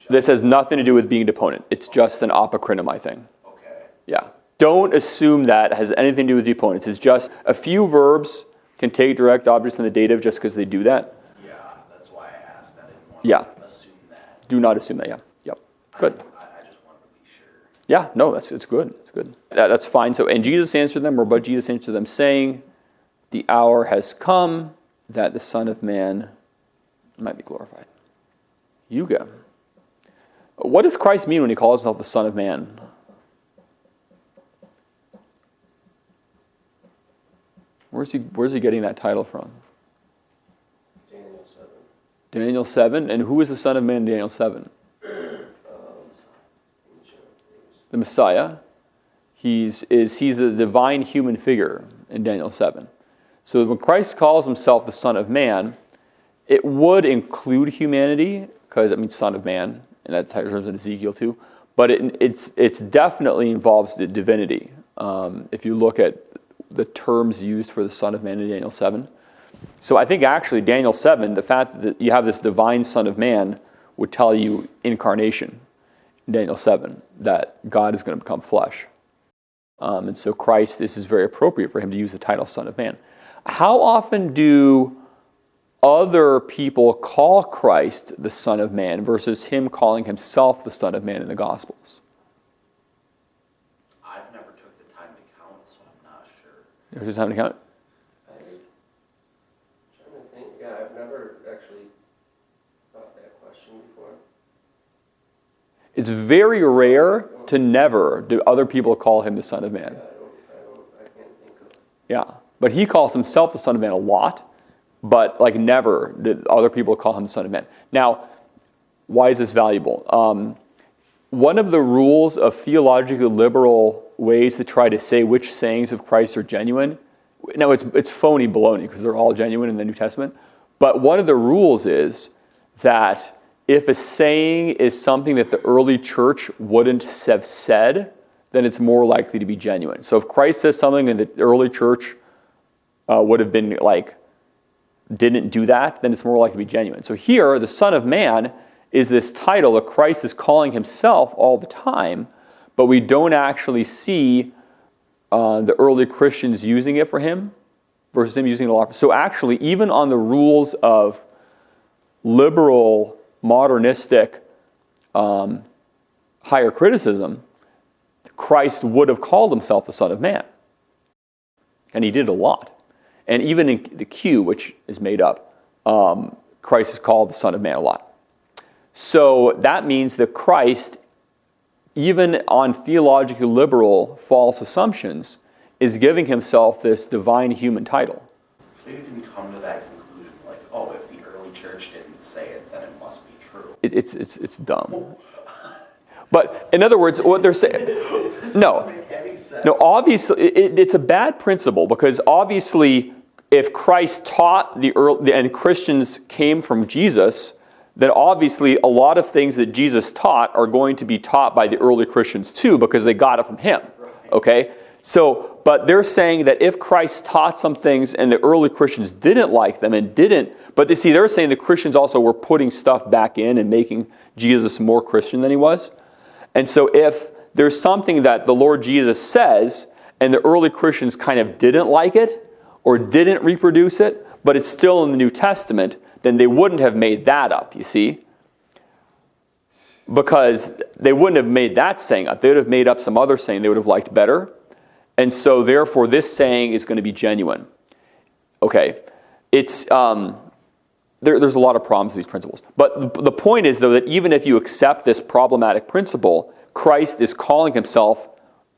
This has nothing to do with being a deponent. It's just an apokrynomai thing. Okay. Yeah. Don't assume that has anything to do with deponents. It's just a few verbs can take direct objects in the dative just because they do that. Yeah, that's why I asked. I didn't want to assume that. Do not assume that, yeah. Yep. Good. I just wanted to be sure. Yeah, no, it's good. It's good. That's fine. So, and Jesus answered them, or but Jesus answered them, saying, the hour has come that the Son of Man might be glorified. Yuga. What does Christ mean when he calls himself the Son of Man? Where's he getting that title from? Daniel 7. Daniel 7. And who is the Son of Man in Daniel 7? The Messiah. He's the divine human figure in Daniel 7. So when Christ calls himself the Son of Man, it would include humanity, because it means Son of Man, and that terms in Ezekiel too. But it's definitely involves the divinity. If you look at the terms used for the Son of Man in Daniel 7. So I think actually Daniel 7, the fact that you have this divine Son of Man would tell you incarnation in Daniel 7, that God is going to become flesh. And so Christ, this is very appropriate for him to use the title Son of Man. How often do other people call Christ the Son of Man versus him calling himself the Son of Man in the Gospels? I've never took the time to count, so I'm not sure. There's just time to count? I'm trying to think. Yeah, I've never actually thought that question before. It's very rare to never do other people call him the Son of Man. I can't think of. Yeah, but he calls himself the Son of Man a lot, but like never did other people call him the Son of Man. Now, why is this valuable? One of the rules of theologically liberal ways to try to say which sayings of Christ are genuine, now it's phony baloney because they're all genuine in the New Testament, but one of the rules is that if a saying is something that the early church wouldn't have said, then it's more likely to be genuine. So if Christ says something and the early church would have been like, didn't do that, then it's more likely to be genuine. So here, the Son of Man is this title that Christ is calling himself all the time, but we don't actually see the early Christians using it for him versus him using it a lot. So actually, even on the rules of liberal, modernistic, higher criticism, Christ would have called himself the Son of Man. And he did a lot. And even in the Q, which is made up, Christ is called the Son of Man a lot. So that means that Christ, even on theologically liberal false assumptions, is giving himself this divine human title. You can come to that conclusion, like, oh, if the early church didn't say it, then it must be true. It's dumb. But in other words, what they're saying, no. Doesn't make any sense. No, obviously, it's a bad principle because obviously if Christ taught and Christians came from Jesus, then obviously a lot of things that Jesus taught are going to be taught by the early Christians too because they got it from him. Okay? So, but they're saying that if Christ taught some things and the early Christians didn't like them and didn't, but you see, they're saying the Christians also were putting stuff back in and making Jesus more Christian than he was. And so if there's something that the Lord Jesus says and the early Christians kind of didn't like it or didn't reproduce it, but it's still in the New Testament, then they wouldn't have made that up, you see? Because they wouldn't have made that saying up. They would have made up some other saying they would have liked better. And so therefore this saying is going to be genuine. Okay, it's there's a lot of problems with these principles. But the point is, though, that even if you accept this problematic principle, Christ is calling himself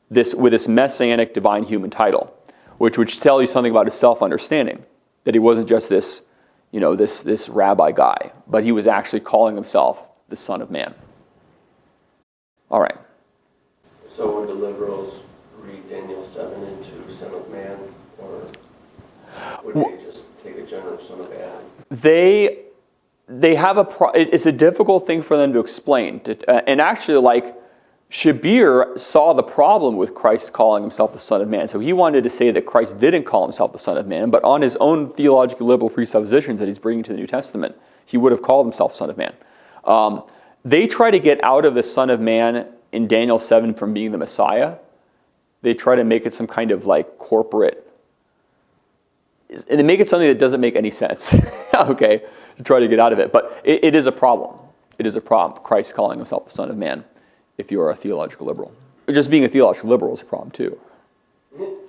with this messianic divine human title, which would tell you something about his self-understanding, that he wasn't just this, this rabbi guy, but he was actually calling himself the Son of Man. All right. So would the liberals read Daniel 7 into Son of Man, or would they just take a general Son of Man? They have it's a difficult thing for them to explain. And actually, like, Shabir saw the problem with Christ calling himself the Son of Man. So he wanted to say that Christ didn't call himself the Son of Man, but on his own theological liberal presuppositions that he's bringing to the New Testament, he would have called himself Son of Man. They try to get out of the Son of Man in Daniel 7 from being the Messiah. They try to make it some kind of like corporate, and they make it something that doesn't make any sense, okay, to try to get out of it. But it is a problem. It is a problem, Christ calling himself the Son of Man, if you're a theological liberal. Just being a theological liberal is a problem too.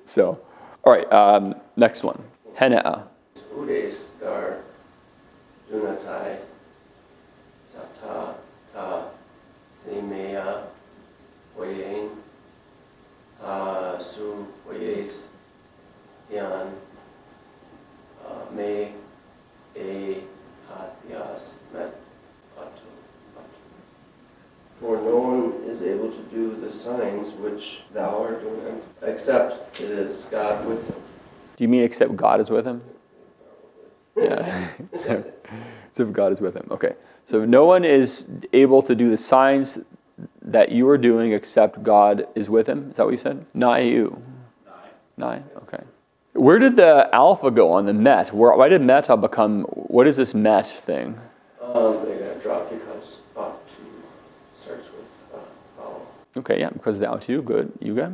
So, all right, next one. Henea. Udes dar dunatai tata ta semea hoyein su hoyes yan me e hathias met atu. For no one is able to do the signs which thou art doing, except it is God with him. Do you mean except God is with him? Yeah. Except God is with him. Okay. So no one is able to do the signs that you are doing except God is with him. Is that what you said? Nai. Okay. Where did the alpha go on the met? Why did meta become, what is this met thing? They got dropped because atu starts with vowel. Okay, yeah, because of the atu, good. You got?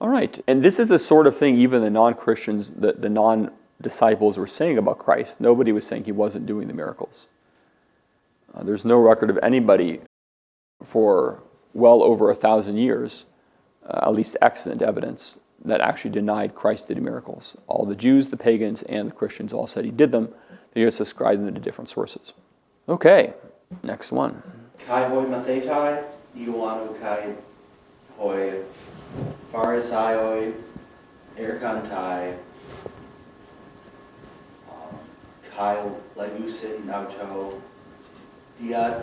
All right. And this is the sort of thing even the non-Christians, the non-disciples were saying about Christ. Nobody was saying he wasn't doing the miracles. There's no record of anybody for well over 1,000 years, at least excellent evidence, that actually denied Christ did miracles. All the Jews, the pagans, and the Christians all said he did them. They just ascribed them to different sources. Okay, next one. Kai hoi mathetai, Ioannou kai hoi Pharisaioi, erkantai, kai legusin auto, dia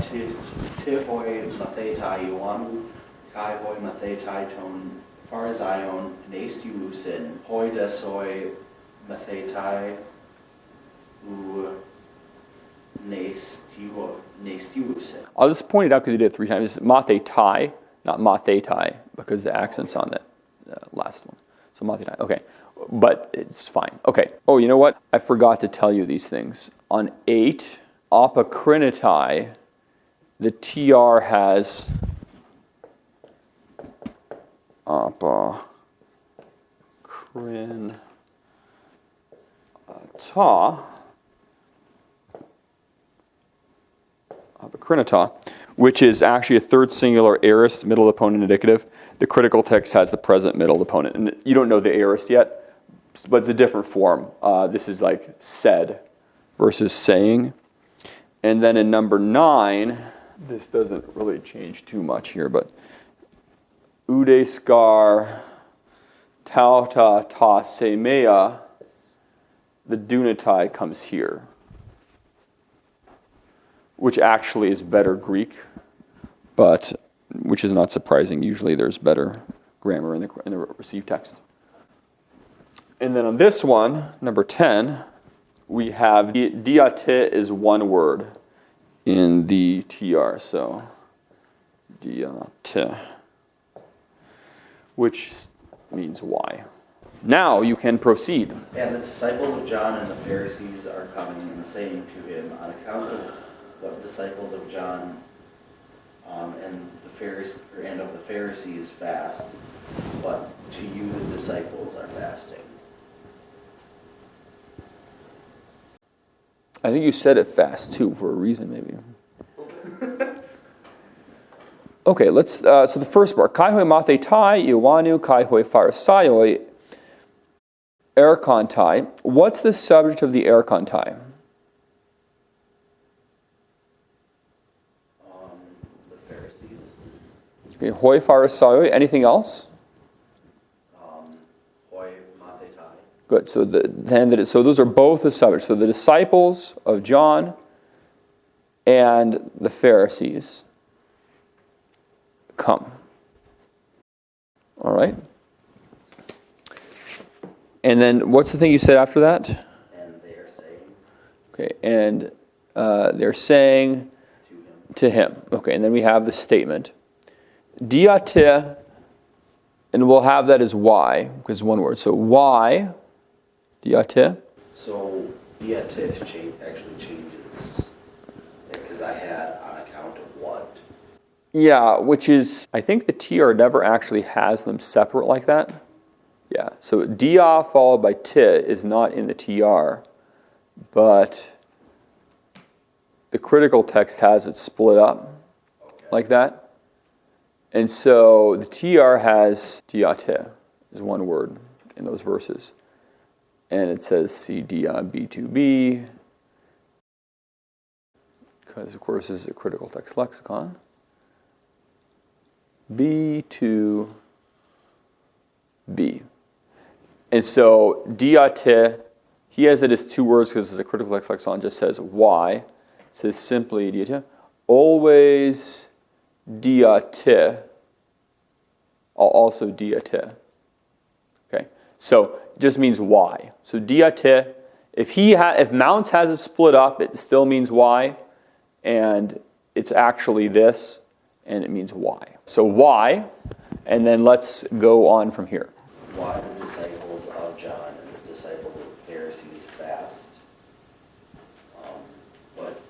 tihoi mathetai Ioannou, kai hoi mathetai ton Pharisaion nestiusin, hoi desoi mathetai u nestiusin. I'll just point it out because you did it 3 times. It's mathetai, not mathetai, because the accent's on that last one. So mathetai, okay. But it's fine. Okay. Oh, you know what? I forgot to tell you these things. On 8, apokrinatai, the TR has apokrinatai. Apokrinata, which is actually a third singular aorist, middle opponent indicative. The critical text has the present middle opponent. And you don't know the aorist yet, but it's a different form. This is like said versus saying. And then in number 9, this doesn't really change too much here, but udeskar tauta ta semea, the dunatai comes here, which actually is better Greek, but which is not surprising. Usually there's better grammar in the received text. And then on this one, number 10, we have diate is one word in the TR. So diate, which means why. Now you can proceed. And the disciples of John and the Pharisees are coming and saying to him, on account of what disciples of John and of the Pharisees fast, but to you the disciples are fasting. I think you said it fast too for a reason, maybe. Okay, let's. So the first part: kai hoi mathetai Ioannou kai hoi Pharisaioi erkantai. What's the subject of the erkantai? The Pharisees. Okay, hoi Pharisaioi. Anything else? Hoi mathetai. Good. So so those are both the subjects. So the disciples of John and the Pharisees come. All right. And then what's the thing you said after that? And they are saying. Okay. And they're saying to him. Okay. And then we have the statement. Diate, and we'll have that as why, because it's one word. So why? Diate. So diate actually changes, because I had on account of what. Yeah, which is, I think the TR never actually has them separate like that. Yeah, so dia followed by t is not in the TR, but the critical text has it split up like that. And so the TR has diate is one word in those verses. And it says C dia B2B, because of course this is a critical text lexicon. B2B. And so diate, he has it as two words because it's a critical text lexicon, just says why. It says simply diate. Always diate. Also diate. Okay. So it just means why. So diate, if Mounce has it split up, it still means why, and it's actually this, and it means why. So why, and then let's go on from here. Why the disciples of John and the disciples of the Pharisees fast, but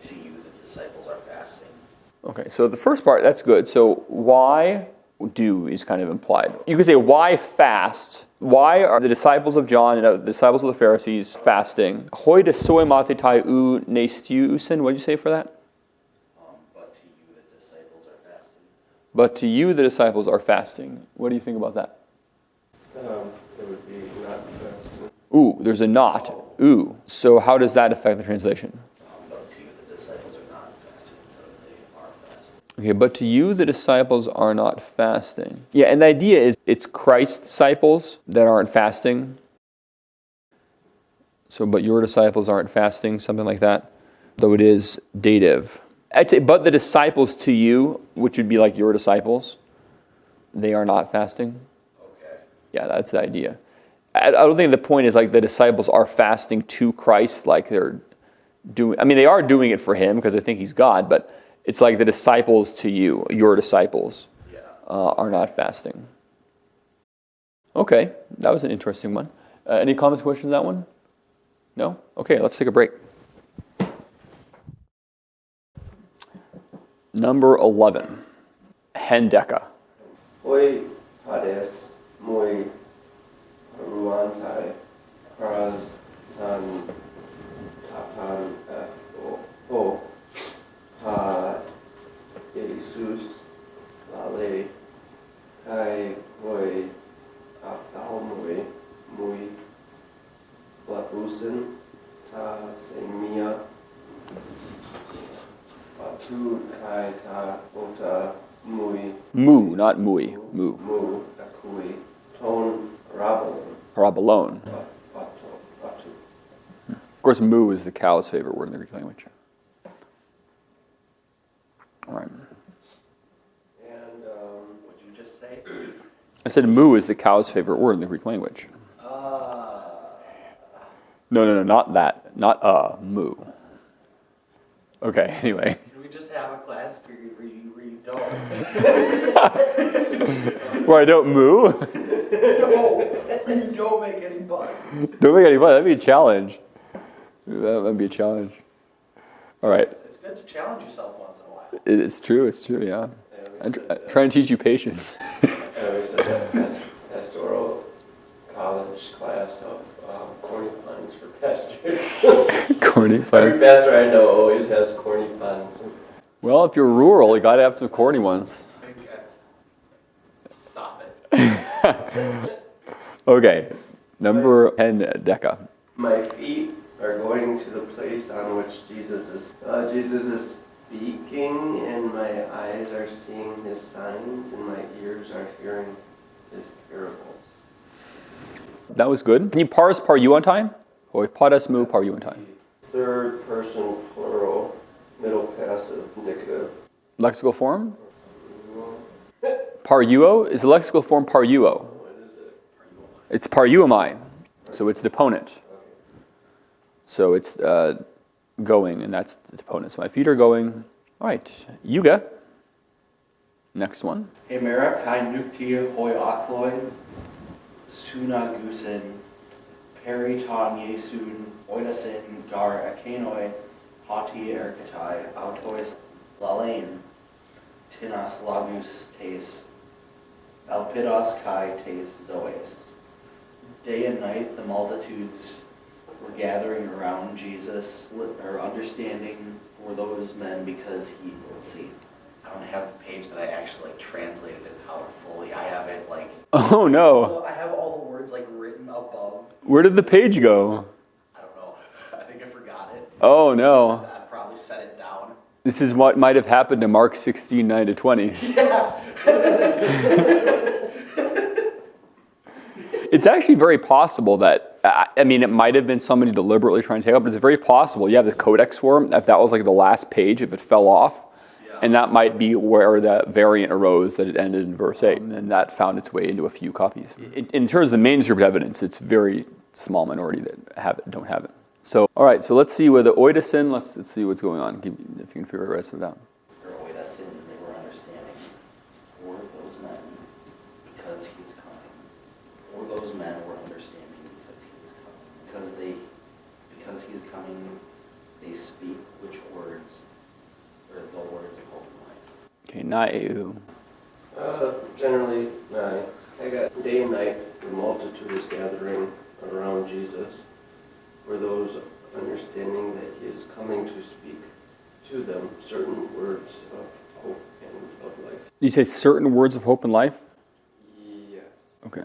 to you the disciples are fasting. Okay, so the first part, that's good. So why do is kind of implied. You could say why fast? Why are the disciples of John and the disciples of the Pharisees fasting? Hoi de soi mathetai u nestiusen. What did you say for that? But to you the disciples are fasting. But to you the disciples are fasting. What do you think about that? It would be not fasting. Ooh, there's a not. Ooh. So how does that affect the translation? But to you the disciples are not fasting, so they are fasting. Okay, but to you the disciples are not fasting. Yeah, and the idea is it's Christ's disciples that aren't fasting. So, but your disciples aren't fasting, something like that. Though it is dative. I'd say, but the disciples to you, which would be like your disciples, they are not fasting. Okay. Yeah, that's the idea. I don't think the point is like the disciples are fasting to Christ, like they're doing. I mean, they are doing it for him because they think he's God, but it's like the disciples to you, your disciples, are not fasting. Okay, that was an interesting one. Any comments, questions on that one? No? Okay, let's take a break. Number 11, Hendeka. Hoi hades moi ruantai pras tan tapan o ha Jesus lale kai hoi ἀγαπῶμαι mui platusen ta semia patu kai ta ota mui Mu, not mui. Mu. mu akui ton rabalon Parabolon. patu. Of course, mu is the cow's favorite word in the Greek language. All right. And What'd you just say? I said moo is the cow's favorite word in the Greek language. No, not that. Not moo. Okay, anyway. Can we just have a class period where you don't? Where I don't moo? No, you don't make any puns. Don't make any fun. That'd be a challenge. That'd be a challenge. All right. It's good to challenge yourself once in a while. It's true, yeah. I'm trying to teach you patience. I always said that pastoral college class of corny puns for pastors. Corny Every puns. pastor I know always has corny puns. Well, if you're rural, you gotta have some corny ones. Stop it. Okay, number 10, Deca. My feet are going to the place on which Jesus is speaking, and my eyes are seeing his signs, and my ears are hearing his parables. That was good. Can you parse ποιοῦμαι? Or parasmu ποιοῦμαι? Third person plural, middle passive, indicative. Lexical form? Pareuo is the lexical form pareuo. What is it? It's ποιοῦμαι, so it's deponent. So it's going, and that's the deponent. So my feet are going. All right, Yuga. Next one. Hemera kai nukti hoi akloi, sunagusin, periton yesun, oidasin gar akenoi, hati erkatai, autois lalain, tinas lagus tes, alpidos kai tes zoes. Day and night the multitudes were gathering around Jesus, or understanding for those men because he, let's see, I don't have the page that I actually translated it out fully. I have it like... Oh no. I have all the words like written above. Where did the page go? I don't know. I think I forgot it. Oh no. I probably set it down. This is what might have happened to Mark 16, 9-20. Yeah. It's actually very possible that, I mean, it might have been somebody deliberately trying to take up, but it's very possible. You have the codex form, if that was like the last page, if it fell off, and that might be where that variant arose that it ended in verse 8, and that found its way into a few copies. In terms of the manuscript evidence, it's very small minority that have it, don't have it. So, all right, so let's see where the oidasin, let's see what's going on, if you can figure the rest of it out. For oidasin, they were understanding for those men because he's coming. For those men were understanding because he's coming. Because he's coming, they speak which words, or the words of hope and life. Okay, naiu. Generally, I got day and night, the multitude is gathering around Jesus, for those understanding that he is coming to speak to them certain words of hope and of life. You say certain words of hope and life? Yeah. Okay.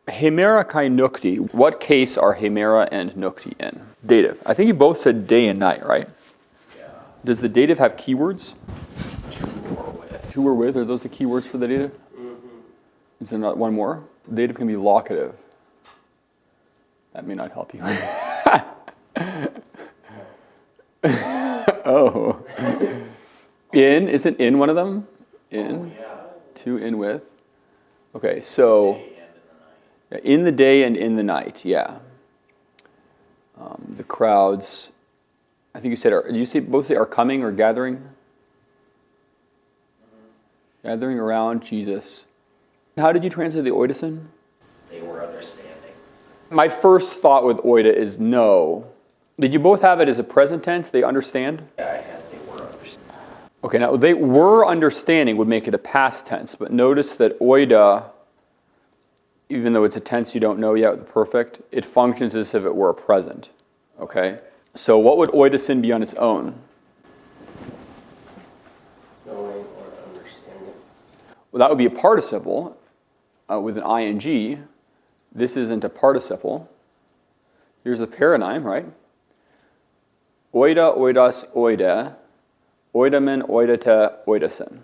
Hemera kai nukti. What case are hemera and nukti in? Dative. I think you both said day and night, right? Yeah. Does the dative have keywords? To or with. To or with? Are those the keywords for the dative? Mm-hmm. Is there not one more? The dative can be locative. That may not help you. Oh. In, isn't in one of them? In. Oh, yeah. To, in with. Okay, so Day and in the night. in the day and in the night, yeah. The crowds, I think you said, did you say both say are coming or gathering? Mm-hmm. Gathering around Jesus. How did you translate the oidasin? They were understanding. My first thought with oida is no. Did you both have it as a present tense? They understand? Yeah, I had they were understanding. Okay, now they were understanding would make it a past tense, but notice that oida, even though it's a tense you don't know yet with the perfect, it functions as if it were a present. Okay? So what would oidasin be on its own? Knowing or understanding. Well, that would be a participle with an ing. This isn't a participle. Here's the paradigm, right? Oida, oidas, oida. Oidamen, oidata, oidasin.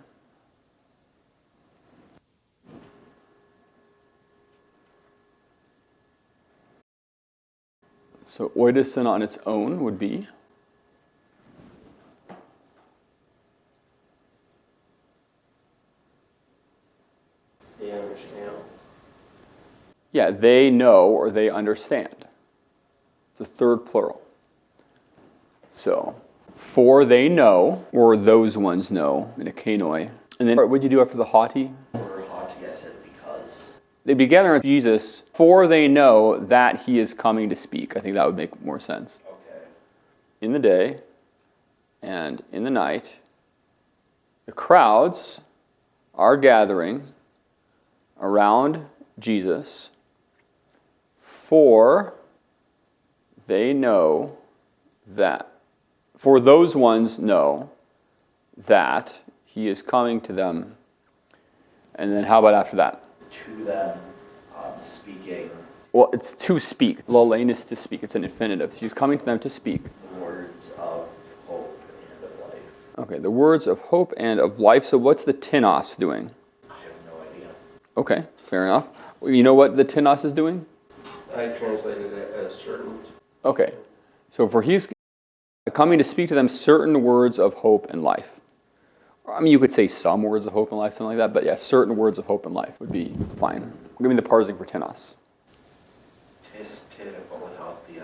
So oidasin on its own would be They understand. Yeah, they know or they understand. It's a third plural. So, for they know, or those ones know, in a koine. And then what would you do after the haughty? For haughty, I said because. They be gathered with Jesus, for they know that he is coming to speak. I think that would make more sense. Okay. In the day and in the night, the crowds are gathering around Jesus, for they know that, for those ones know that he is coming to them. And then how about after that? To them, speaking. Well, it's to speak. Lalein is to speak. It's an infinitive. So he's coming to them to speak. The words of hope and of life. Okay, the words of hope and of life. So what's the tenos doing? I have no idea. Okay, fair enough. You know what the tenos is doing? I translated it as certain. Okay, so for he's coming to speak to them certain words of hope and life. I mean, you could say some words of hope and life, something like that, but yeah, certain words of hope and life would be fine. Give me the parsing for tenos. Tis, but without the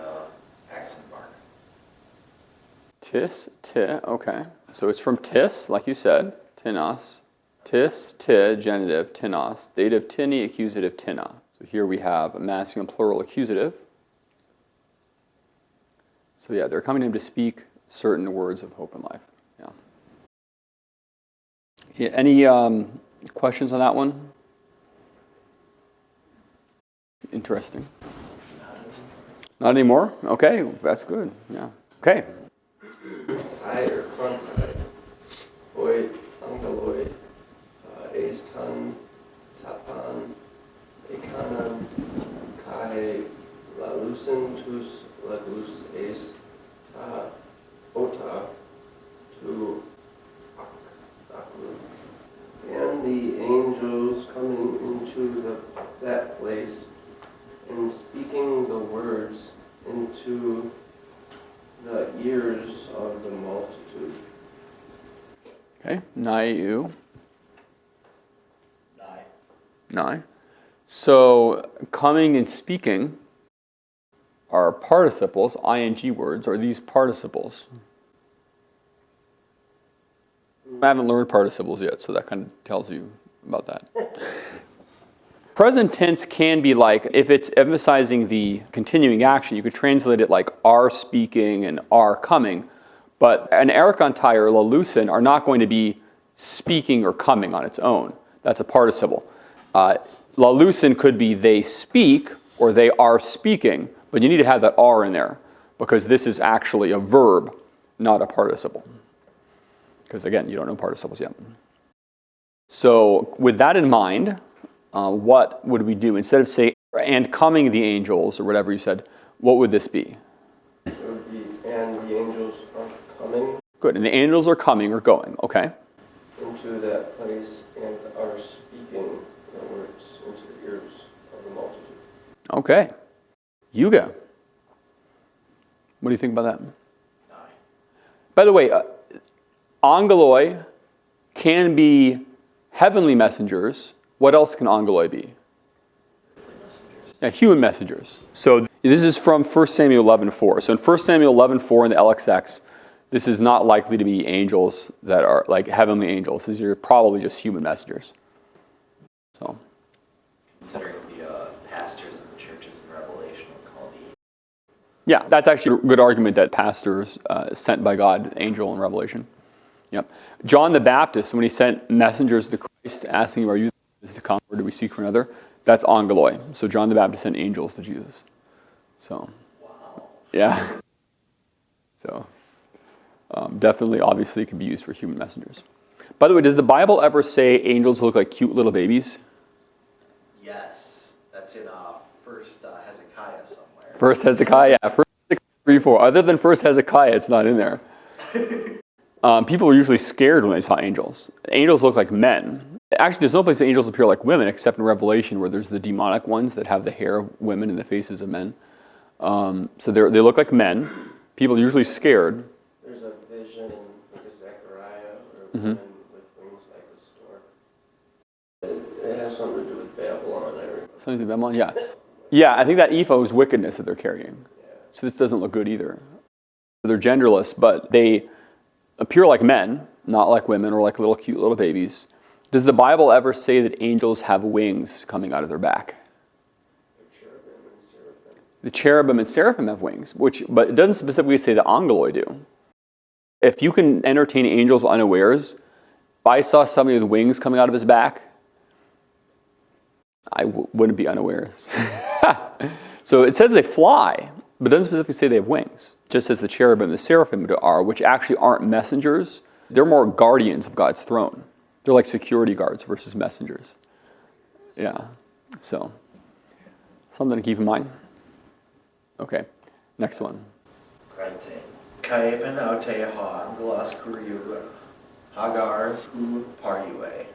accent mark. Tis, okay. So it's from tis, like you said, tenos. Tis, genitive, tenos. Dative, tini, accusative, tina. So here we have a masculine plural accusative. So yeah, they're coming to him to speak certain words of hope and life. Yeah. Any questions on that one? Interesting. Not anymore? Okay, that's good. Yeah. Okay. Tai or kontai, hoi, angaloi, ace ton, tapan, ekanan, kai, lalusen, tus, lagus, ace, ta, ota, tu, aklu. And the angels coming into that place and speaking the words into the ears of the multitude. Okay. Naiu. Nai. So coming and speaking are participles, ing words, are these participles. I haven't learned participles yet, so that kind of tells you about that. Present tense can be like, if it's emphasizing the continuing action, you could translate it like are speaking and are coming. But an erikantai or lalusen are not going to be speaking or coming on its own. That's a participle. Lalusen could be they speak or they are speaking, but you need to have that are in there because this is actually a verb, not a participle. Because again, you don't know participles yet. So with that in mind, what would we do? Instead of say, and coming the angels, or whatever you said, what would this be? It would be, and the angels are coming. Good, and the angels are coming or going, okay. Into that place and are speaking the words into the ears of the multitude. Okay. Yuga. What do you think about that? By the way, angeloi can be heavenly messengers. What else can angeloi be? Yeah, human messengers. So this is from 1 Samuel 11:4. So in 1 Samuel 11:4 in the LXX, this is not likely to be angels that are like heavenly angels. These are probably just human messengers. So, Considering the pastors of the churches in Revelation would call the... yeah, that's actually a good argument that pastors sent by God, angel in Revelation. Yep. John the Baptist, when he sent messengers to Christ asking him, are you to come or do we seek for another? That's angeloi. So John the Baptist sent angels to Jesus. So, Wow. yeah. So, definitely, obviously, it can be used for human messengers. By the way, does the Bible ever say angels look like cute little babies? Yes. That's in First Hezekiah somewhere. First Hezekiah, yeah. First Hezekiah 3:4. Other than First Hezekiah, it's not in there. People were usually scared when they saw angels. Angels look like men. Actually, there's no place that angels appear like women except in Revelation where there's the demonic ones that have the hair of women and the faces of men. So they look like men. People are usually scared. There's a vision in Zechariah or a woman with wings like a stork. It have something to do with Babylon. Something to do with Babylon, yeah. Yeah, I think that ephah is wickedness that they're carrying. So this doesn't look good either. They're genderless, but they appear like men, not like women or like cute little babies. Does the Bible ever say that angels have wings coming out of their back? The cherubim and seraphim have wings, but it doesn't specifically say the angeloi do. If you can entertain angels unawares, if I saw somebody with wings coming out of his back, I wouldn't be unawares. So it says they fly, but it doesn't specifically say they have wings. It just says the cherubim and the seraphim are, which actually aren't messengers. They're more guardians of God's throne. They're like security guards versus messengers. Yeah, so something to keep in mind. Okay, next one. Kaipen auteha angelos kuriu Hagar hu pariue.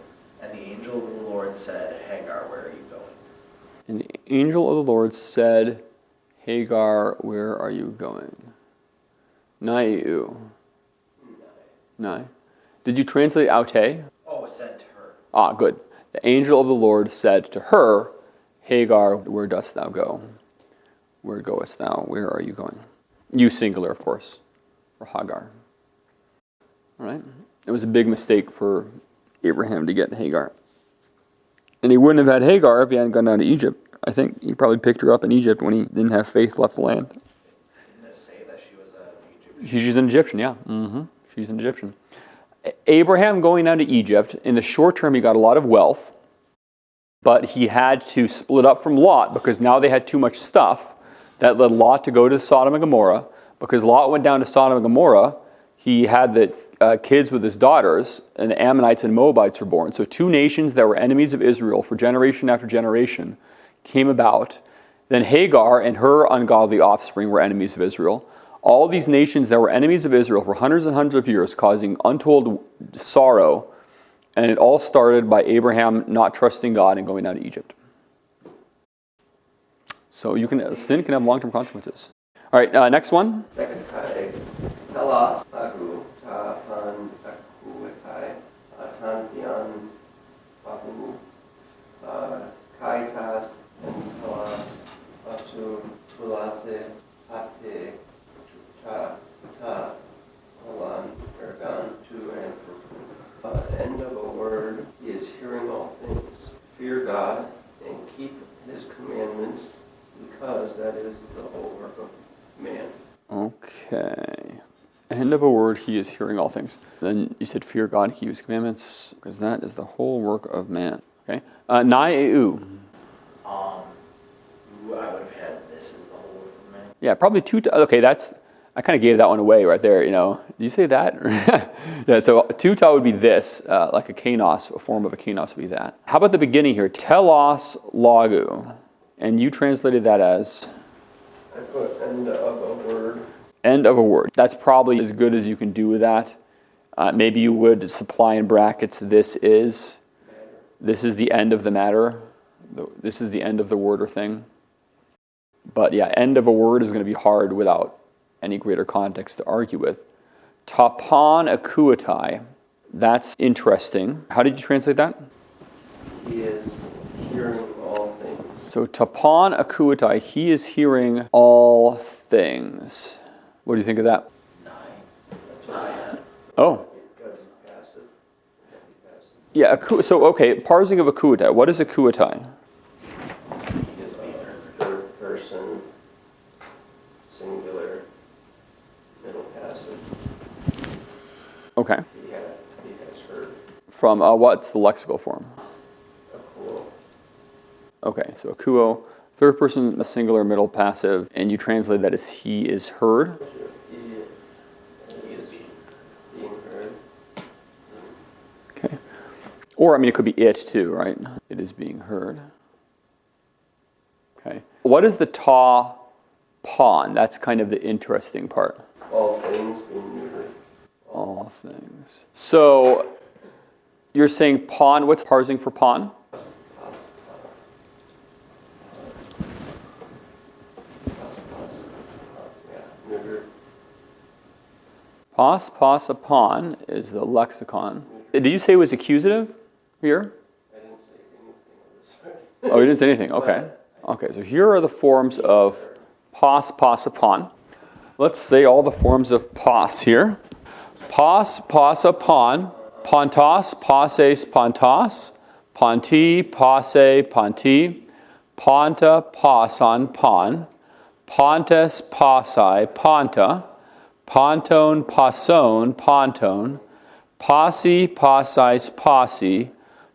And the angel of the Lord said, Hagar, where are you going? And the angel of the Lord said, Hagar, where are you going? Naiu. Nai. Did you translate aute? Oh, it said to her. Ah, good. The angel of the Lord said to her, Hagar, where dost thou go? Where goest thou? Where are you going? You singular, of course, for Hagar. All right? It was a big mistake for Abraham to get Hagar. And he wouldn't have had Hagar if he hadn't gone down to Egypt. I think he probably picked her up in Egypt when he didn't have faith left the land. Didn't it say that she was an Egyptian? She's an Egyptian, yeah. She's an Egyptian. Abraham going down to Egypt, in the short term he got a lot of wealth, but he had to split up from Lot because now they had too much stuff. That led Lot to go to Sodom and Gomorrah. Because Lot went down to Sodom and Gomorrah, he had the kids with his daughters, and the Ammonites and Moabites were born. So two nations that were enemies of Israel for generation after generation came about. Then Hagar and her ungodly offspring were enemies of Israel. All these nations that were enemies of Israel for hundreds and hundreds of years, causing untold sorrow. And it all started by Abraham not trusting God and going down to Egypt. So sin can have long-term consequences. All right, next one. Telos agu tapan akuatai tantian pahu kaitas and telos atu tulase ate ta alan ergan to and end of a word. He is hearing all things. Fear God and keep His commandments, because that is the whole work of man. Okay. End of a word, he is hearing all things. Then you said fear God, keep His commandments, because that is the whole work of man. Okay. Nai-eu. I would have had this is the whole work of man. Yeah, probably two. Okay, I kind of gave that one away right there, Did you say that? Yeah, so tuta would be this, like a kanos, a form of a kanos would be that. How about the beginning here? Telos lagu. And you translated that as? I put end of a word. End of a word. That's probably as good as you can do with that. Maybe you would supply in brackets, this is the end of the matter. This is the end of the word or thing. But yeah, end of a word is going to be hard without any greater context to argue with. Tapan Akuatai. That's interesting. How did you translate that? He is hearing all things. So Tapan Akuatai, he is hearing all things. What do you think of that? 9. That's what I had. Oh. Because passive. Yeah, so okay, parsing of Akuatai. What is Akuatai? He is third person, singular, middle passive. Okay. He has heard. From what's the lexical form? Akuo. Okay, so akuo, third person, a singular, middle passive, and you translate that as he is heard. He is being heard. Okay. Or, it could be it too, right? It is being heard. Okay. What is the ta pon? That's kind of the interesting part. All things being neutered. All things. So, you're saying pon, what's parsing for pon? Pas upon is the lexicon. Did you say it was accusative here? I didn't say anything Oh, you didn't say anything. Okay. Okay, so here are the forms of pos, pos, upon. Let's say all the forms of pos here. Pos, pos, upon. Pontos, poses, pontos. Ponti, pose, ponti. Ponta, poson, pon. Pontes, posi, ponta. Ponton, poson, ponton. Posse, possis, posse.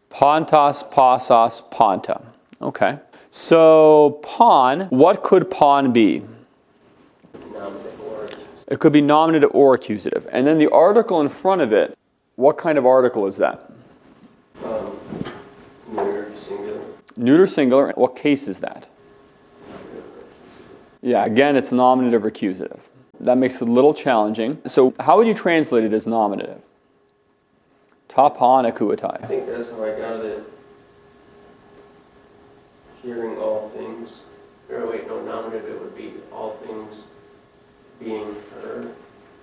Pontos, posos, ponta. Okay. So, pawn, what could pawn be? Nominative or It could be nominative or accusative. And then the article in front of it, what kind of article is that? neuter, singular. Neuter, singular. What case is that? Yeah, again, it's nominative or accusative. That makes it a little challenging. So, how would you translate it as nominative? Ἀγαπῶμαι I Akuatai. think that's how I got it. Hearing all things. Or wait, no, nominative, it would be all things being heard.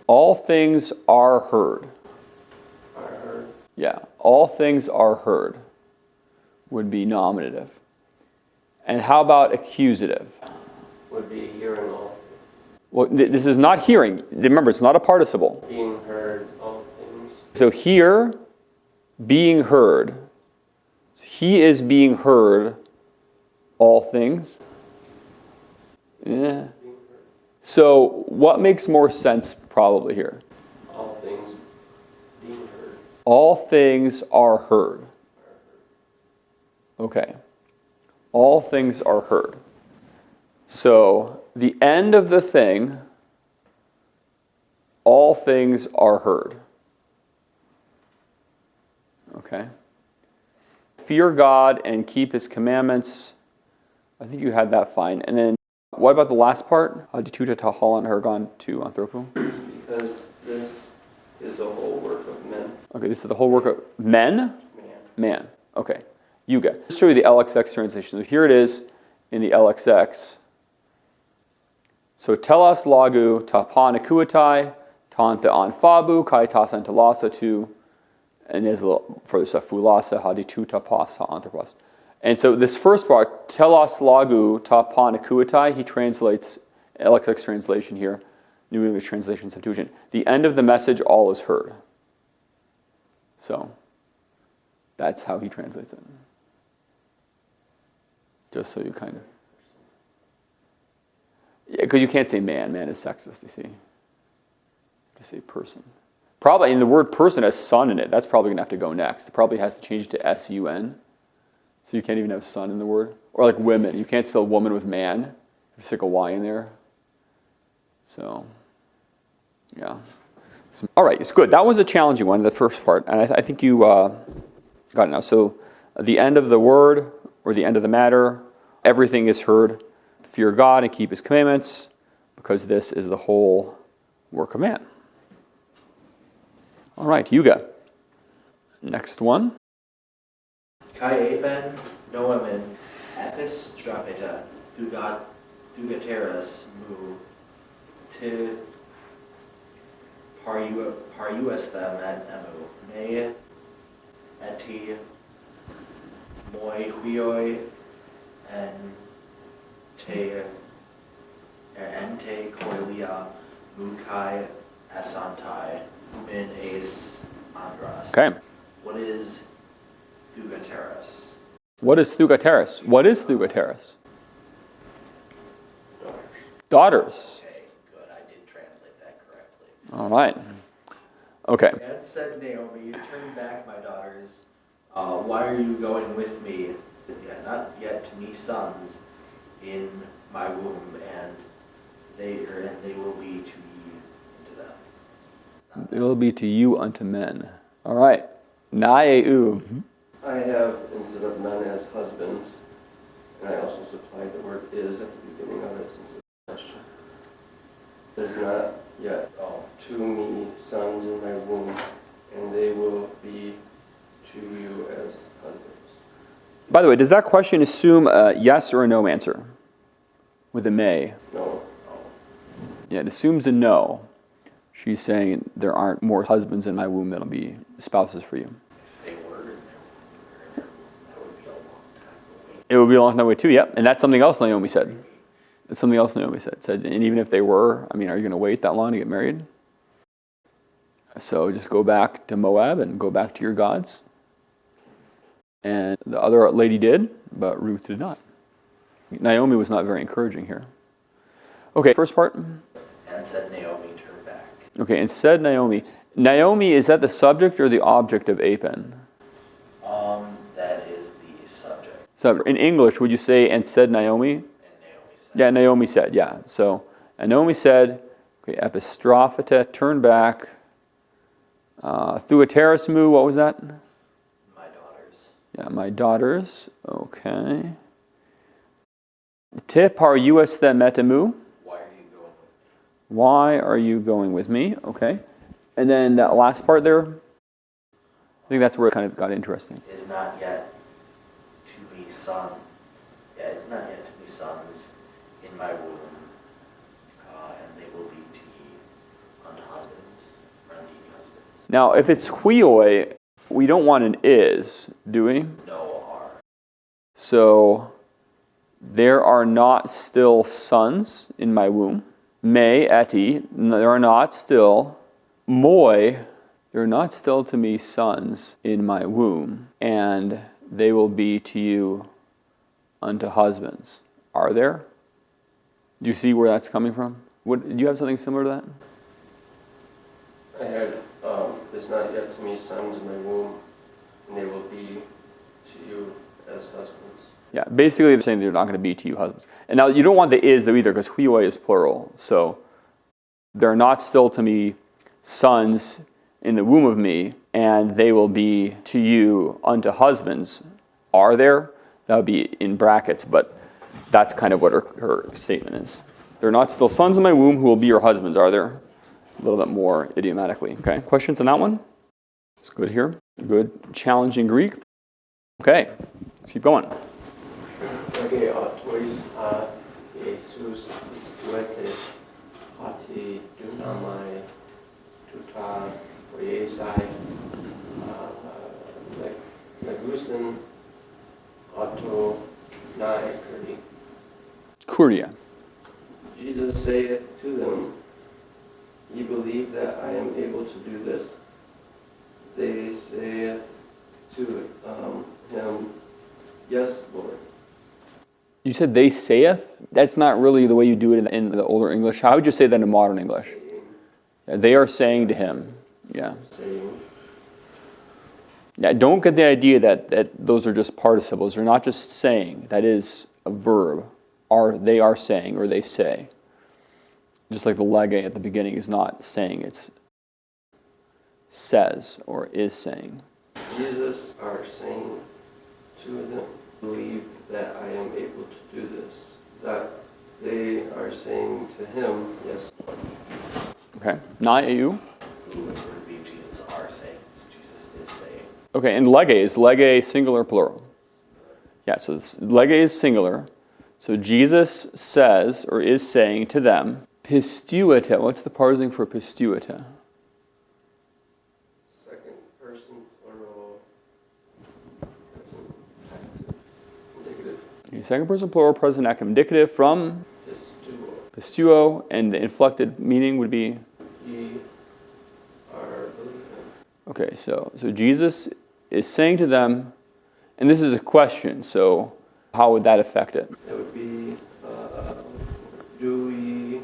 All things are heard. Are heard. Yeah, all things are heard would be nominative. And how about accusative? Would be hearing all things. Well, this is not hearing. Remember, it's not a participle. Being heard all things. So here, being heard. He is being heard all things. Yeah. Being heard. So what makes more sense probably here? All things being heard. All things are heard. Okay. All things are heard. So the end of the thing, all things are heard. Okay. Fear God and keep His commandments. I think you had that fine. And then what about the last part? Adituta tahalan hergon to anthropo. Because this is the whole work of men. Okay, this is the whole work of men? Man. Man. Okay. Yuga. Let's show you the LXX translation. So here it is in the LXX. So telas lagu tapan akuatai, tan thean fabu, kai tasan telasa tu, and there's a little further stuff, fulasa haditu tapas ha anthropos. And so this first part, telos lagu tapan akuatai, he translates, LXX translation here, New English Translation Septuagint. The end of the message, all is heard. So that's how he translates it. Just so you kind of... Yeah, because you can't say man. Man is sexist, you see. Just say person. Probably, and the word person has son in it. That's probably going to have to go next. It probably has to change to S-U-N. So you can't even have son in the word. Or like women. You can't spell woman with man. You stick a Y in there. So, yeah. All right, it's good. That was a challenging one, the first part. And I think you got it now. So the end of the word or the end of the matter, everything is heard. Fear God and keep His commandments, because this is the whole work of man. All right, Yuga. Next one. Kai apen noamen epis drapheta thugateras mu te pariuestham et emu me eti moi huioi en te koilia mukai asantai min ace andras. Okay. What is thugateras? What is thugateras? What is thugateras? Daughters. Daughters. Okay, good. I did translate that correctly. All right. Okay. And said Naomi, "Turn back, my daughters. Why are you going with me? Not yet to me sons in my womb, and they will be to me unto them." It will be to you unto men. All right. Naeu. I have, instead of none, as husbands, and I also supplied the word is at the beginning of it since it's a question. Is not yet to me sons in my womb, and they will be to you as husbands. By the way, does that question assume a yes or a no answer? With a may. No. Yeah, it assumes a no. She's saying there aren't more husbands in my womb that'll be spouses for you. If they were, that would be a long time away. It would be a long time away too, yep. And that's something else Naomi said. That's something else Naomi said, and even if they were, I mean, are you going to wait that long to get married? So just go back to Moab and go back to your gods. And the other lady did, but Ruth did not. Naomi was not very encouraging here. Okay, first part. And said Naomi, turn back. Okay, and said Naomi. Naomi, is that the subject or the object of apen? That is the subject. So in English, would you say, and said Naomi? And Naomi said. Yeah, Naomi said, yeah. So, and Naomi said, okay, epistrophet, turn back. Thuaterasmu, what was that? My daughters. Yeah, my daughters. Okay. Te paruasθε metemu. Why are you going with me? Why are you going with me? Okay. And then that last part there, I think that's where it kind of got interesting. Is not yet to be son. Yeah, is not yet to be sons in my womb, and they will be to ye unto husbands, or unto ye husbands. Now, if it's huioi, we don't want an is, do we? No are. So, there are not still sons in my womb. Me eti, there are not still. Moi, there are not still to me sons in my womb, and they will be to you unto husbands. Are there? Do you see where that's coming from? Do you have something similar to that? I had, there's not yet to me sons in my womb, and they will be to you as husbands. Yeah, basically they're saying they're not going to be to you husbands. And now you don't want the is though either, because huioi is plural. So there are not still to me sons in the womb of me, and they will be to you unto husbands. Are there? That would be in brackets, but that's kind of what her statement is. There are not still sons in my womb who will be your husbands, are there? A little bit more idiomatically. Okay, questions on that one? It's good here. Good, challenging Greek. Okay, let's keep going. Okay, tois Jesus istuete hati dunamai tuta poiesai legusin auto nai kurdi. Kuria. Jesus saith to them, Ye believe that I am able to do this? They saith to him, Yes, Lord. You said they saith? That's not really the way you do it in the older English. How would you say that in modern English? Yeah, they are saying to him. Yeah. Saying. Yeah, don't get the idea that those are just participles. They're not just saying. That is a verb. They are saying or they say. Just like the lege at the beginning is not saying, it's says or is saying. Jesus are saying to them, believe that I am able to do this. That they are saying to him, yes, Lord. Okay. Na eu. Who would be Jesus are saying, Jesus is saying. Okay, and lege is lege singular plural. Yeah, so lege is singular. So Jesus says or is saying to them, pistuita. What's the parsing for pistuita? Second person plural. Indicative. Okay, second person plural, present active indicative from Pistuo. pistuo, and the inflected meaning would be. Ye are believing. Okay, so Jesus is saying to them, and this is a question, so how would that affect it? It would be, do we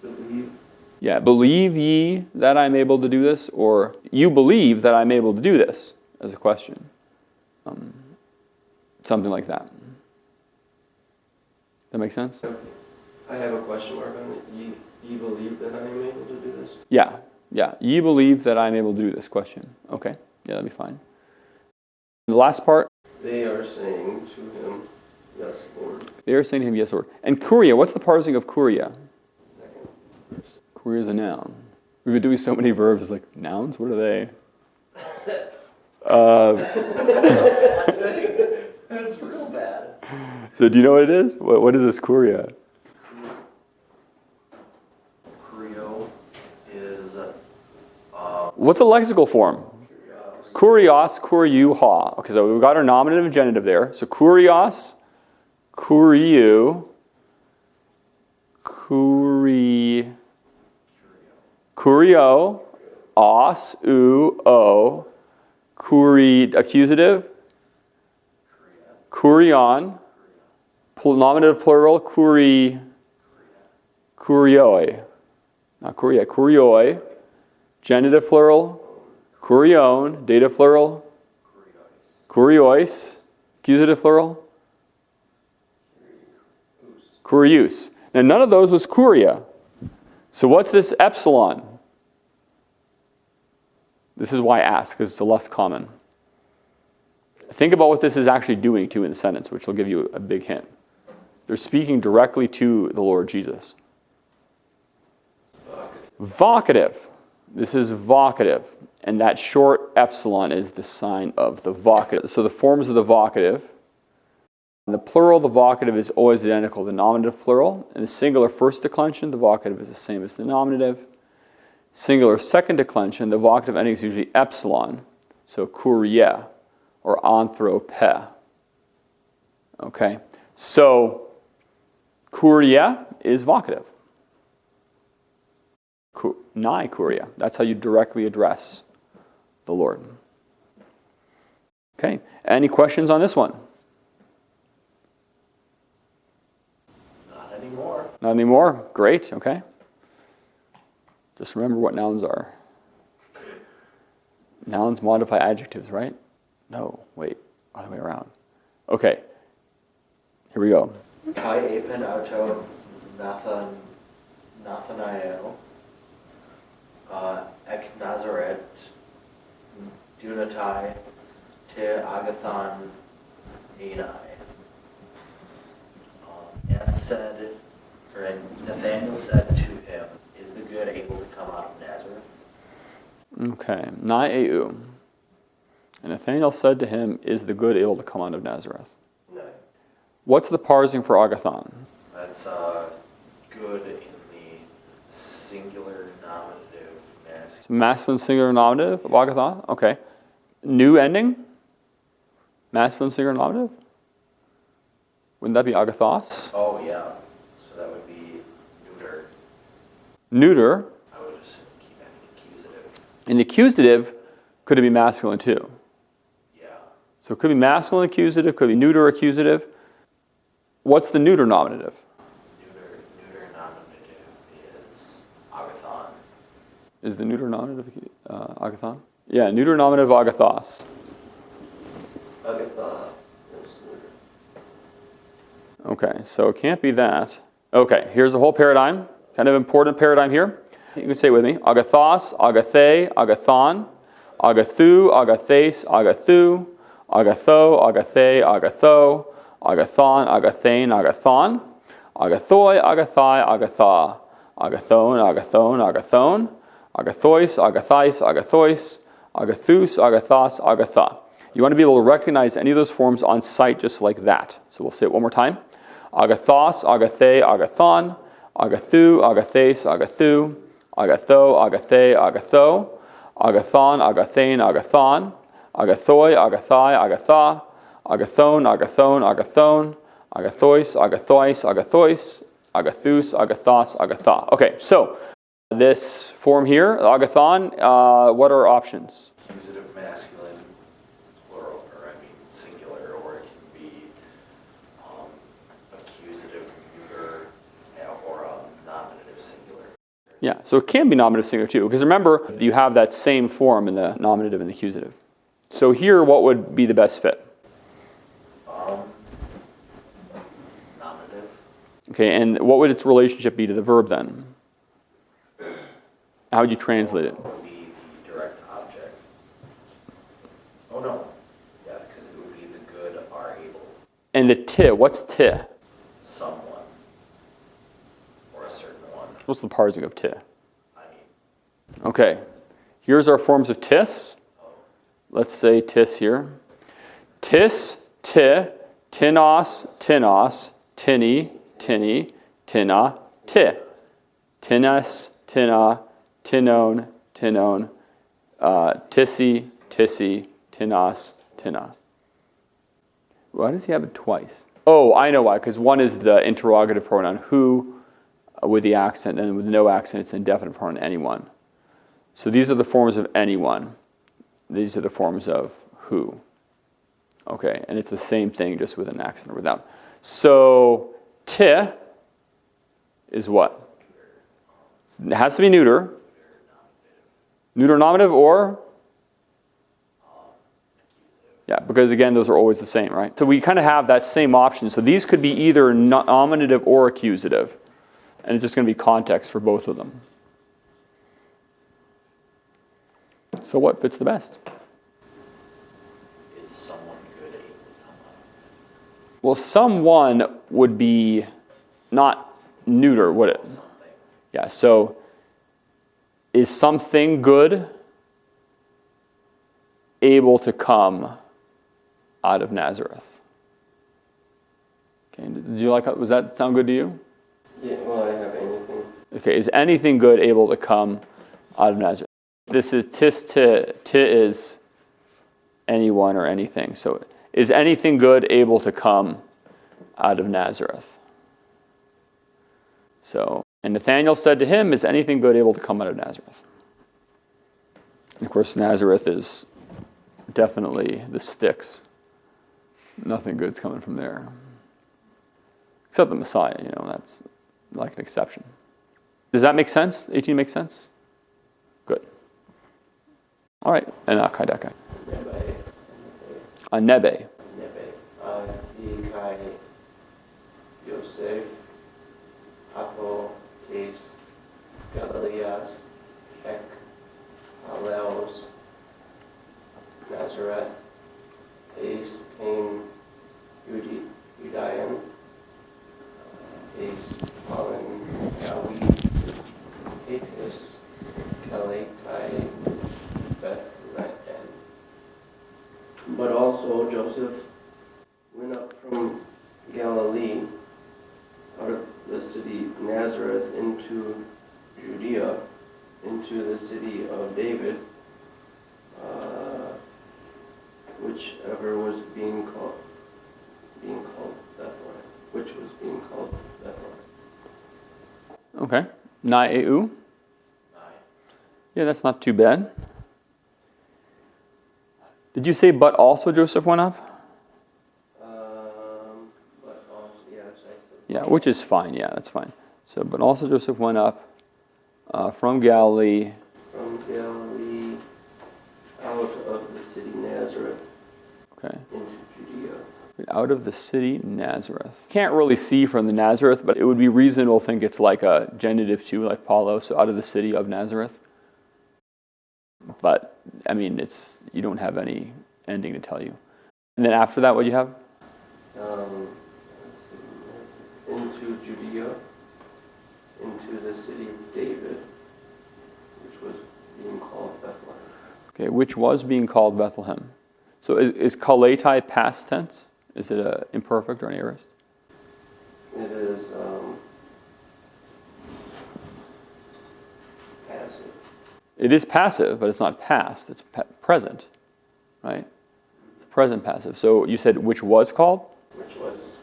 believe? Yeah, believe ye that I'm able to do this, or you believe that I'm able to do this, as a question. Something like that. That make sense? I have a question mark on it. Ye believe that I am able to do this? Yeah. Ye believe that I'm able to do this question. Okay, yeah, that'd be fine. The last part. They are saying to him, yes, Lord. They are saying to him, yes, Lord. And kuria, what's the parsing of kuria? Second verse. Kuria is a noun. We've been doing so many verbs, like nouns, what are they? That's real bad. So do you know what it is? What is this kuria? Kurio is What's the lexical form? Kurios, kuriou, ha. Okay, so we've got our nominative and genitive there. So kurios, kuriou, kurio, os, u, o, accusative, kurion, nominative plural, kurioi, not kuria, kurioi, genitive plural, kurion, dative plural, kuriois, accusative plural, kurious. Now none of those was kuria. So what's this epsilon? This is why I ask, because it's the less common. Think about what this is actually doing to in the sentence, which will give you a big hint. They're speaking directly to the Lord Jesus. Vocative. This is vocative. And that short epsilon is the sign of the vocative. So the forms of the vocative. In the plural, the vocative is always identical to the nominative plural. In the singular first declension, the vocative is the same as the nominative. Singular second declension, the vocative ending is usually epsilon. So kurie or anthrope. Okay? So kurie is vocative. Nai kurie. That's how you directly address the Lord. Okay. Any questions on this one? Not anymore. Not anymore? Great. Okay. Just remember what nouns are. Nouns modify adjectives, right? No. Wait. Other way around. Okay. Here we go. Kai apen auto Nathanael ek Nazaret dunatai te agathon enai. And Nathanael said to him, "Is the good able to come out of Nazareth?" Okay. Nai eu. And Nathanael said to him, "Is the good able to come out of Nazareth?" No. What's the parsing for agathon? That's good in the singular nominative masculine. Masculine singular nominative of agathon? Okay. New ending? Masculine singular nominative? Wouldn't that be agathos? Oh, yeah. So that would be neuter. Neuter. I would just keep adding accusative. In the accusative, could it be masculine too? Yeah. So it could be masculine accusative, could be neuter accusative. What's the neuter nominative? Neuter nominative is agathon. Is the neuter nominative agathon? Yeah, neuter nominative agathos. Āgapā is neuter. Okay, so it can't be that. Okay, here's the whole paradigm. Kind of important paradigm here. You can say it with me. Agathos, āgapāται, agathon. Agathu, agathes, agathu. Agatho, agathe, agatho. Agathon, agathane, agathon. Agathoi, agathai, agatha. Agathon, agathon, agathon. Agathois, agathais, agathois. Agathus, agathos, agatha. You want to be able to recognize any of those forms on sight just like that. So we'll say it one more time. Agathos, agathe, agathon. Agathu, agathes, agathu. Agatho, agathe, agatho. Agathon, agathane, agathon. Agathoi, agathai, agatha. Agathon, agathon, agathon. Agathois, agathois, agathois. Agathus, agathos, agatha. Okay, so this form here, agathon, what are our options? Accusative masculine, plural, or singular, or it can be accusative neuter, or a nominative singular. Yeah, so it can be nominative singular too, because remember, you have that same form in the nominative and the accusative. So here, what would be the best fit? Nominative. Okay, and what would its relationship be to the verb then? How would you translate it? Would be the direct object. Oh no. Yeah, because it would be the good are able. And the ti, what's ti? Someone. Or a certain one. What's the parsing of ti? I mean. Okay, here's our forms of tis. Let's say tis here. Tis, ti, tinos, tinos, tinny, tinny, tina, ti. Tinas, tina, tinon, tinon, tissy, tisi, tinas, tina. Why does he have it twice? Oh, I know why, because one is the interrogative pronoun who with the accent, and with no accent it's indefinite pronoun anyone. So these are the forms of anyone. These are the forms of who. Okay, and it's the same thing just with an accent or without. So ti is what? It has to be neuter. Neuter nominative or? Yeah, because again, those are always the same, right? So we kind of have that same option. So these could be either nominative or accusative. And it's just going to be context for both of them. So what fits the best? Is someone good able to come out of it? Well, someone would be not neuter, would it? Something. Yeah, so is something good able to come out of Nazareth? Okay, did you like that? Was that sound good to you? Yeah, well, I have anything. Okay, is anything good able to come out of Nazareth? This is tis ti is anyone or anything. So is anything good able to come out of Nazareth? So, and Nathanael said to him, is anything good able to come out of Nazareth? And of course, Nazareth is definitely the sticks. Nothing good's coming from there. Except the Messiah, that's like an exception. Does that make sense? 18 makes sense? Good. All right, and Akaidaka. Nebe. Kai Yosef, Apo, Tes, Galileas, Ek, Aleos, Nazareth, Ace, Cain, Judaean, Ace, Pollen, Gawi, Atis, Kaletai, Bethlehem. But also Joseph went up from Galilee, out of the city Nazareth, into Judea, into the city of David, whichever was being called Bethlehem, which was being called Bethlehem. Okay. Nai-eu. Yeah, that's not too bad. Did you say, but also Joseph went up? But also, yes, I said. Yeah, which is fine. Yeah, that's fine. So, but also Joseph went up from Galilee. From Galilee, out of the city Nazareth, Okay. into Judea. Out of the city Nazareth. Can't really see from the Nazareth, but it would be reasonable to think it's like a genitive too, like Paulo. So out of the city of Nazareth. But I mean, you don't have any ending to tell you. And then after that, what do you have? Into Judea, into the city of David, which was being called Bethlehem. Okay, which was being called Bethlehem. So is kaletai past tense? Is it an imperfect or an aorist? It is passive. It is passive, but it's not past. It's present, right? Present passive. So you said which was called? Which was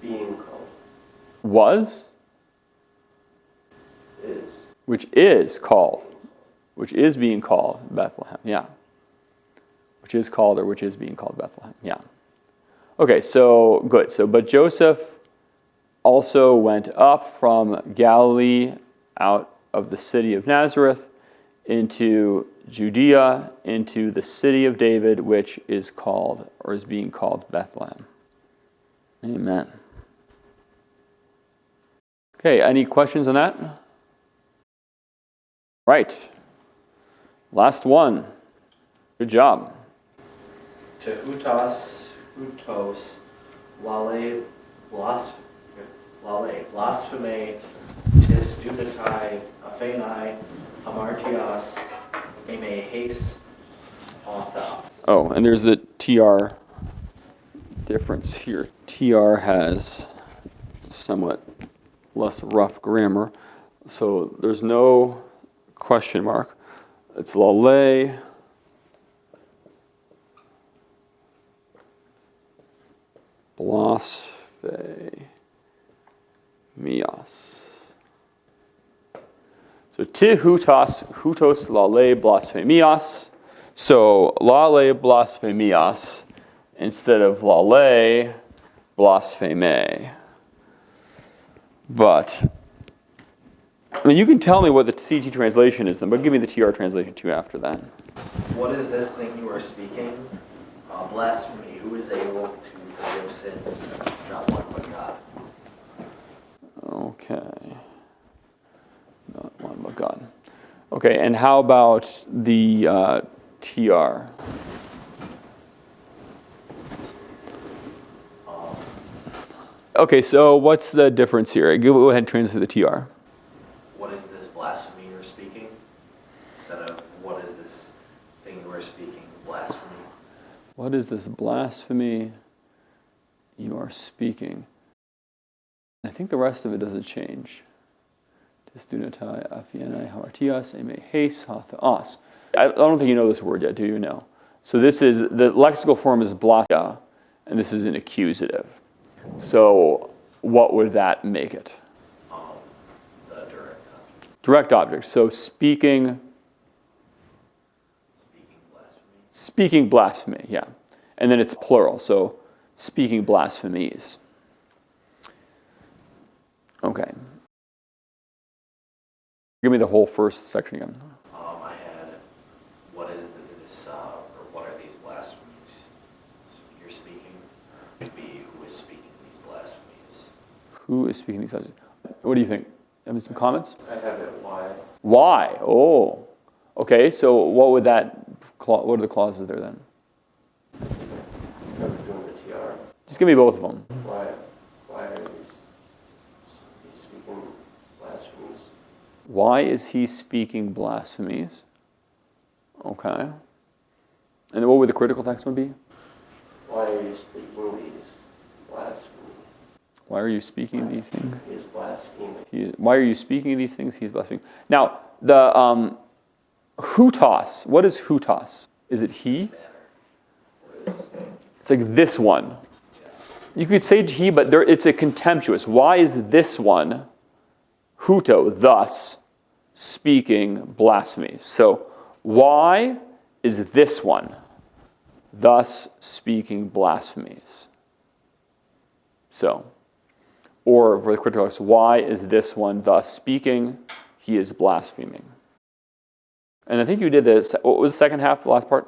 being called. Was? Is. Which is called. Which is being called Bethlehem. Yeah. Which is called or which is being called Bethlehem. Yeah. Okay, so good. So, but Joseph also went up from Galilee out of the city of Nazareth into Judea, into the city of David, which is called or is being called Bethlehem. Amen. Okay, any questions on that? Right. Last one. Good job. To hutos, lale, blaspheme, tis judatai, aphenai, hamartios, eme haste, authos. Oh, and there's the TR difference here. TR has somewhat less rough grammar. So there's no question mark. It's lale, blasphemios. So ti hutos lale blasphemios. So lale blasphemios instead of lale blaspheme. But I mean, you can tell me what the CT translation is, then, but give me the TR translation too after that. What is this thing you are speaking? Blasphemy. Who is able to forgive sins? Not one but God. Okay. Not one but God. Okay, and how about the TR? Okay, so what's the difference here? Go ahead and translate the TR. What is this blasphemy you're speaking? Instead of what is this thing you are speaking? Blasphemy. What is this blasphemy you are speaking? I think the rest of it doesn't change. I don't think you know this word yet, do you know? So this is, the lexical form is blasphemia, and this is an accusative. So what would that make it? The direct object. Direct object. So speaking blasphemy. Speaking blasphemy, yeah. And then it's plural, so speaking blasphemies. Okay. Give me the whole first section again. I had, what is this, or what are these blasphemies you're speaking? It'd be who is speaking these blasphemies. Who is speaking these blasphemies? What do you think? Have some comments? I have it, why? Why? Oh. Okay, so what would that, what are the clauses there then? I was doing the TR. Just give me both of them. Why are he speaking blasphemies? Why is he speaking blasphemies? Okay. And then what would the critical text one be? Why are you speaking these blasphemies? Why are you speaking these things? He is blaspheming. Why are you speaking these things? He is blaspheming. Now, the hutos. What is hutos? Is it he? It's like this one. You could say he, but it's a contemptuous. Why is this one, huto, thus speaking blasphemies? So, why is this one thus speaking blasphemies? So, or for the critical text, why is this one thus speaking? He is blaspheming. And I think you did this. What was the second half, the last part?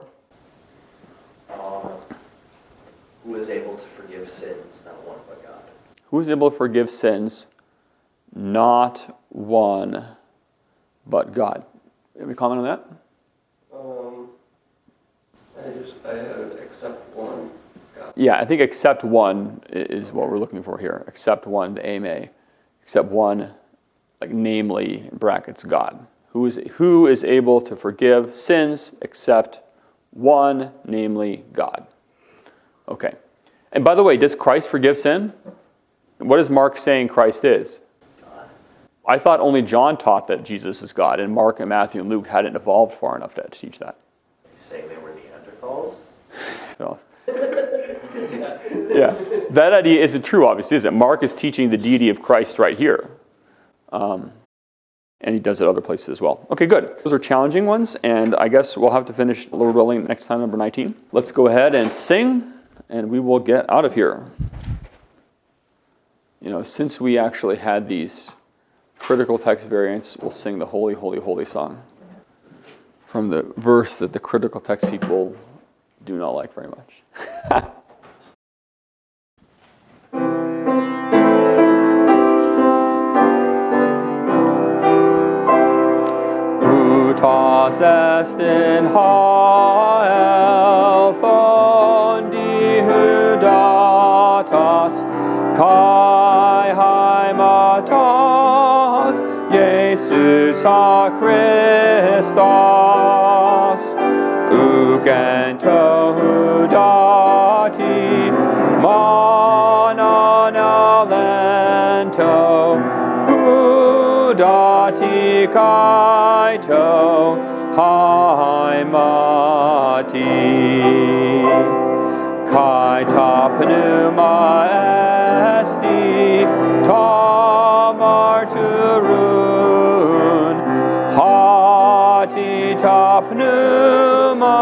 Who is able to forgive sins? Not one but God. Who is able to forgive sins? Not one but God. Any comment on that? I have except one. God. Yeah, I think except one is what we're looking for here. Except one, the ame. Except one, like namely, in brackets, God. Who is able to forgive sins except one, namely God. Okay. And by the way, does Christ forgive sin? What is Mark saying Christ is? God. I thought only John taught that Jesus is God, and Mark and Matthew and Luke hadn't evolved far enough to teach that. You saying they were Neanderthals? Yeah, that idea isn't true, obviously, is it? Mark is teaching the deity of Christ right here. And he does it other places as well. Okay, good. Those are challenging ones, and I guess we'll have to finish Lord willing next time, number 19. Let's go ahead and sing, and we will get out of here. You know, since we actually had these critical text variants, we'll sing the Holy, Holy, Holy song from the verse that the critical text people do not like very much. Tas est in hael fondi hudatas kai haimatas Jesus a Christos ugento hudati mananalento hudati kaito haimati kai ta pneuma esti, ta martyrun, hati ta pneuma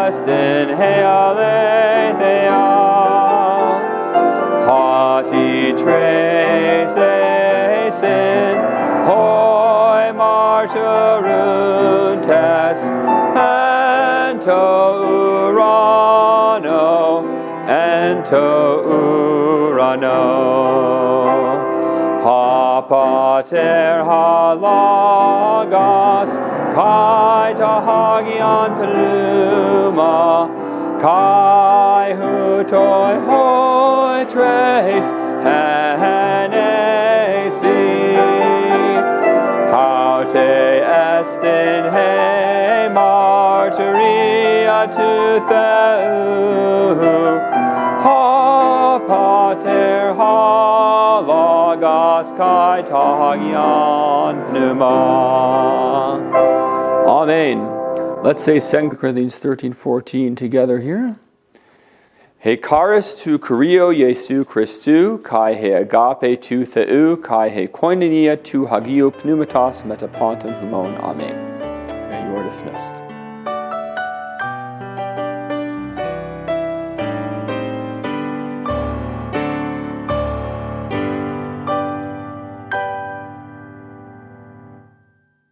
estin he aletheia, hati tres esin, hoi martyrun tes, ento urano, ha pater ha logos, kai ta hagion pneuma, kai hutoi hoi tres henesi, haute estin he martyria tu theu, ha pater ha logos kai ta hagion pneuma. Amen. Let's say 2 Corinthians 13:14 together here. He charis tu kurio Jesu Christu, kai he agape tu theu, kai he koinonia tu hagio pneumatos metaponton humon. Amen. Okay, you are dismissed.